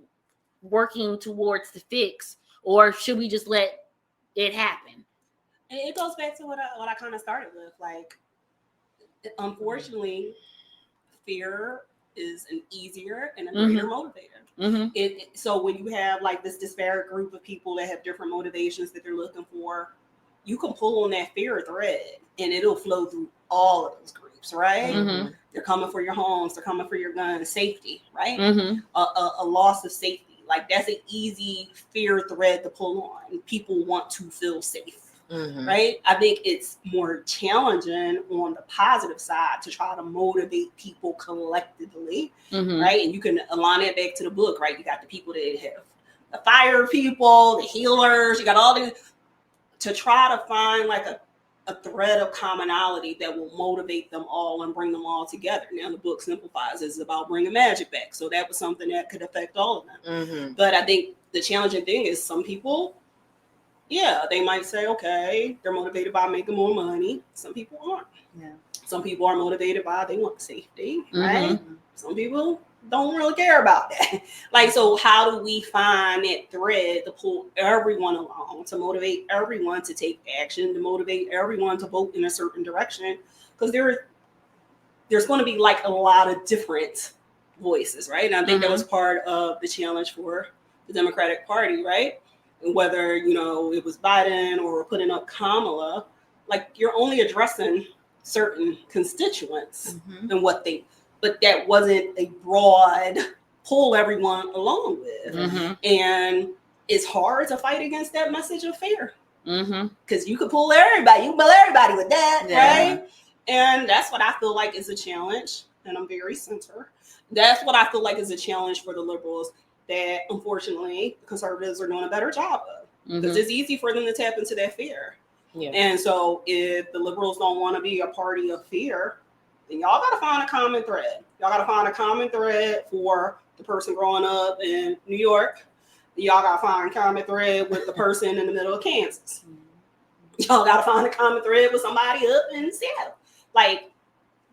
working towards to fix, or should we just let it happen? It goes back to what I kind of started with. Like, unfortunately, fear is an easier and a greater motivator. Mm-hmm. So when you have like this disparate group of people that have different motivations that they're looking for, you can pull on that fear thread and it'll flow through all of those groups, right? Mm-hmm. They're coming for your homes, they're coming for your guns, safety, right? Mm-hmm. A loss of safety. Like, that's an easy fear thread to pull on. People want to feel safe, right? I think it's more challenging on the positive side to try to motivate people collectively, right? And you can align that back to the book, right? You got the people that have the fire people, the healers, you got all these, to try to find like a thread of commonality that will motivate them all and bring them all together. Now the book simplifies, it's about bringing magic back. So that was something that could affect all of them. But I think the challenging thing is some people, yeah, they might say, okay, they're motivated by making more money. Some people aren't. Yeah. Some people are motivated by, they want safety, right? Some people don't really care about that. Like, so how do we find that thread to pull everyone along, to motivate everyone to take action, to motivate everyone to vote in a certain direction? Because there's going to be like a lot of different voices, right? And I think that was part of the challenge for the Democratic Party, right? And whether, you know, it was Biden or putting up Kamala, like, you're only addressing certain constituents and what they, but that wasn't a broad pull everyone along with. And it's hard to fight against that message of fear. Because you could pull everybody, you can pull everybody with that, right? And that's what I feel like is a challenge. And I'm very center. That's what I feel like is a challenge for the liberals that unfortunately conservatives are doing a better job of. Because it's easy for them to tap into that fear. Yeah. And so if the liberals don't want to be a party of fear, then y'all got to find a common thread. Y'all got to find a common thread for the person growing up in New York. Y'all got to find a common thread with the person in the middle of Kansas. Y'all got to find a common thread with somebody up in Seattle. Like,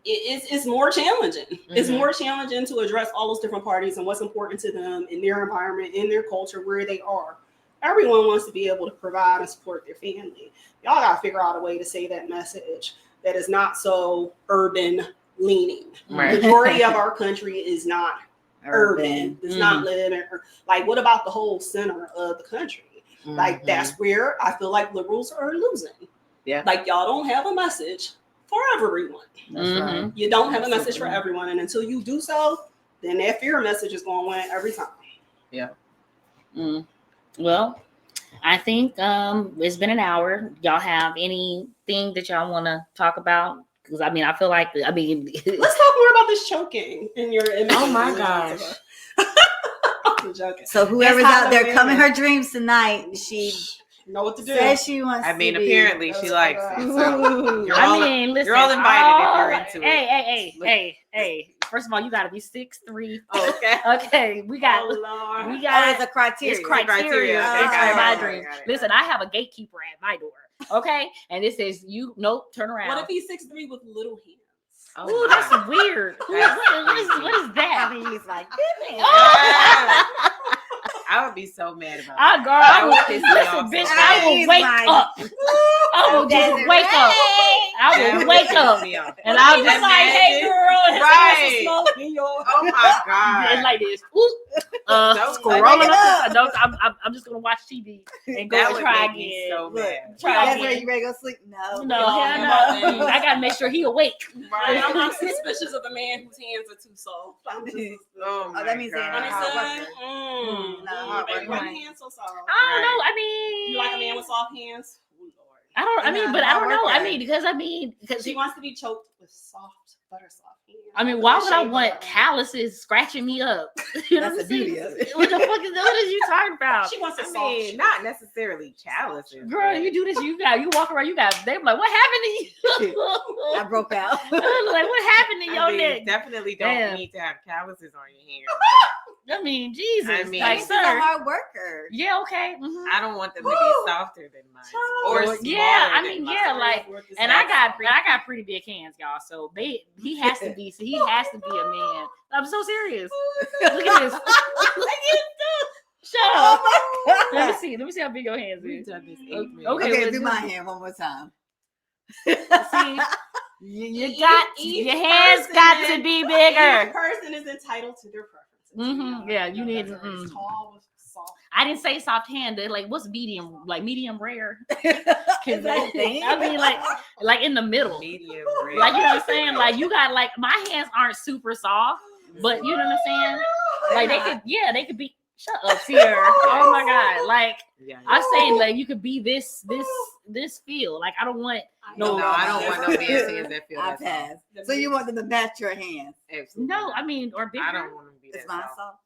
it's more challenging. It's more challenging to address all those different parties and what's important to them in their environment, in their culture, where they are. Everyone wants to be able to provide and support their family. Y'all got to figure out a way to say that message that is not so urban leaning. Right. The majority of our country is not urban. Does not live in, like, what about the whole center of the country? Like, that's where I feel like liberals are losing. Yeah. Like, y'all don't have a message for everyone. That's right. You don't have a message for everyone. And until you do so, then that fear message is going to win every time. Yeah. Well, I think it's been an hour. Y'all have anything that y'all want to talk about? Because I mean, I feel like let's talk more about this choking in your image. Oh my gosh. So whoever's out there, come in her dreams tonight. She know what to do. Says she wants. I mean, to be. apparently she likes it. So Ooh. you're I all, mean, listen, you're all invited if you're into it. Hey. First of all, you got to be 6'3". Oh, okay. Okay, we got. Oh, Lord. We Oh, got. it's a criteria. It's criteria. Okay, It's got it, my got it, dream. got it. Listen, I have a gatekeeper at my door. Okay, and it says you. Nope, turn around. What if he's 6'3" with little hands? Oh, Ooh, my. that's weird. What is that? I mean, he's like, I would be so mad about Ah, that. girl, I would will, piss me listen, off bitch, so I bad. will He's wake like, up. I will just Desiree. wake up. I That will would wake piss up. me off. And I'll He's just like, hey, girl, and Right. some smoke in your. Oh my god. and like this. Ooh, Don't scrolling wake up. up. I'm just gonna watch TV and go That and would try make me again. so look, mad. Try that's where again. you ready to go sleep? No. No, hell no. no. I gotta make sure he awake. Right. I'm suspicious of the man whose hands are too soft. I'm just Oh my that means they god. ain't hard Honey, worker. son. No, hard Baby, worker. why your hands so soft? I don't know. I mean, You like a man with soft hands? Oh, Lord. I don't. I mean, Nah, but I don't hard know. I worker. mean, because She wants to be choked with soft, butter soft hands. I mean, why would I Shave want her. calluses scratching me up? You know That's what I'm the beauty saying? of it. What the fuck is what is you talking about? She wants a I soft. mean, not necessarily calluses. Girl, but- you do this, you walk around, you got. They like, what happened to you? I broke out. like, what happened to your I mean, neck? definitely don't Damn. need to have calluses on your hands. I mean, Jesus, I mean, like, She's a sir. hard worker. Yeah, okay. Mhm. I don't want them to be softer than mine, or Well, smaller yeah, I than mean, mine. yeah, like, and I got pretty big hands, y'all. So he has to be a man. I'm so serious. Look at this. Shut up. Oh my Let God. me see how big your hands We've is. done this 8 Okay. minutes. Okay, well, do my hand one more time. See, you got your hands got to be Each bigger. person is entitled to their preferences. Mhm, yeah, you need- Desiree is tall with soft. I didn't say soft handed. Like, what's medium? Like medium rare? Is that a thing? I mean, like in the middle. Medium rare. Like, you know what I'm saying? Like, you got like my hands aren't super soft, but you know what I'm saying? Like they could be. Shut up, Sierra. Oh my God! Like Yeah, I'm saying, like you could be this feel. Like I don't want. no, I don't want no man's hands that feel I that soft. pass. So you want them to match your hands? Absolutely No, not. I mean, or bigger. I don't want them to be Is that mine soft. soft?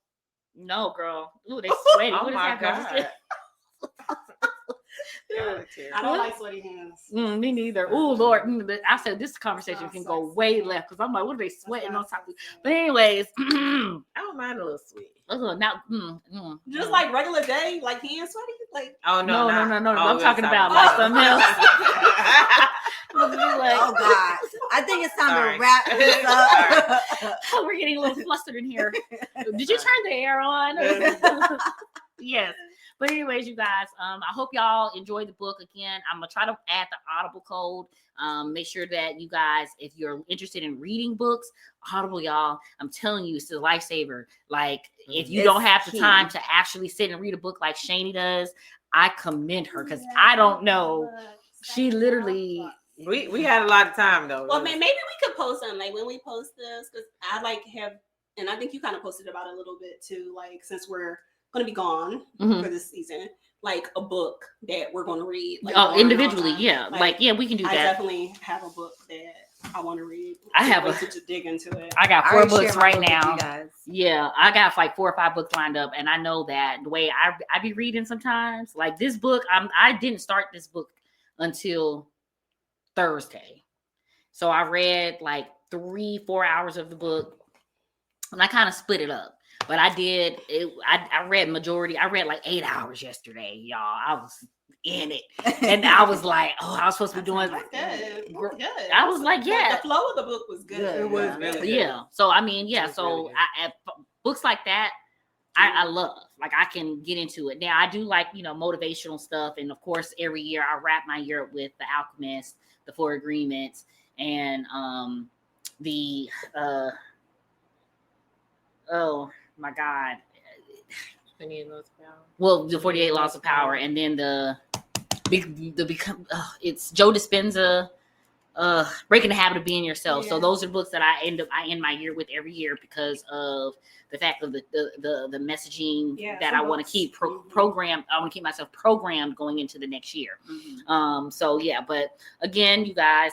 No, girl. Ooh, they sweaty. Oh What is my happening? god. I don't like sweaty hands. Me neither. Oh Lord, I said this conversation can go way left because I'm like, what are they sweating on top of? But anyways, I don't mind a little sweet. now, Just like regular day, like hands sweaty, like Oh no. Oh, I'm we're talking about like something else. Oh God! I think it's time Sorry. to wrap this up. Oh, we're getting a little flustered in here. Did you turn the air on? Yes. But anyways, you guys, I hope y'all enjoyed the book. Again, I'm gonna try to add the Audible code. Make sure that you guys, if you're interested in reading books, Audible, y'all, I'm telling you, it's a lifesaver. Like, if you It's don't have the key. time to actually sit and read a book like Shani does, I commend her because I don't know. She literally. We had a lot of time though. Well, maybe we could post something like when we post this, because I like have, and I think you kind of posted about it a little bit too. Like since we're going to be gone Mhm. for this season, like a book that we're going to read. Like, Oh, during our individually, time. yeah. Like, yeah, we can do I that. definitely have a book that I want to read. I have Can't a- wait to dig into it. I got I 4 already books shared my right book with now. you guys. Yeah, I got like 4 or 5 books lined up, and I know that the way I be reading sometimes, like this book, I didn't start this book until Thursday, so I read like 3-4 hours of the book, and I kind of split it up. But I did it. I read majority. I read like 8 hours yesterday, y'all. I was in it, and I was like, oh, I was supposed to be doing. That's good. Gr- Good. I was like, yeah. The flow of the book was good. Good. It was Yeah. really good. Yeah. So I mean, yeah. It was So really good. books like that, I love. Like I can get into it. Now I do like motivational stuff, and of course every year I wrap my year up with The Alchemist, The 4 Agreements, and the oh my God, well, the 48 Laws of Power, and then it's Joe Dispenza. Breaking the Habit of Being Yourself. So Yeah. those are books that I end my year with every year because of the fact of the messaging that I want to keep programmed. I want to keep myself programmed going into the next year. Mhm. So yeah, but again, you guys,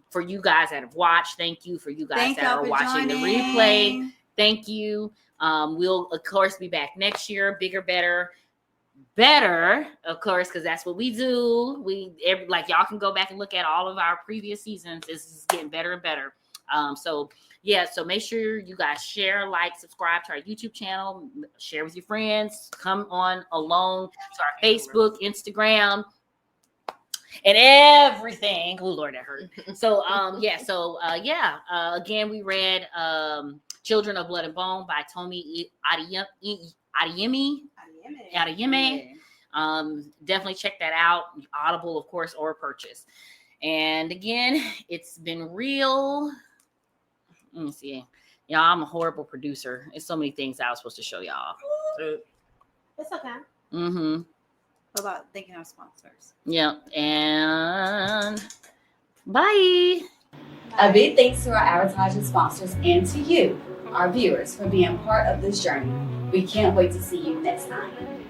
for you guys that have watched, thank you. For you guys Thank that y'all are for watching the joining. replay, thank you. We'll of course be back next year, bigger, better, better, of course, because that's what we do. Like y'all can go back and look at all of our previous seasons. This is getting better and better. So make sure you guys share, like, subscribe to our YouTube channel, share with your friends, come on along to our Facebook, Instagram, and everything. Oh Lord, that hurt. So again, we read Children of Blood and Bone by Tomi Adeyemi. Definitely check that out. Audible, of course, or purchase. And again, it's been real. Let me see. Y'all, I'm a horrible producer. It's so many things I was supposed to show y'all. It's okay. Mm-hmm. What about thanking our sponsors? Yeah. And bye. A big thanks to our advertising sponsors and to you, our viewers, for being part of this journey. We can't wait to see you next time.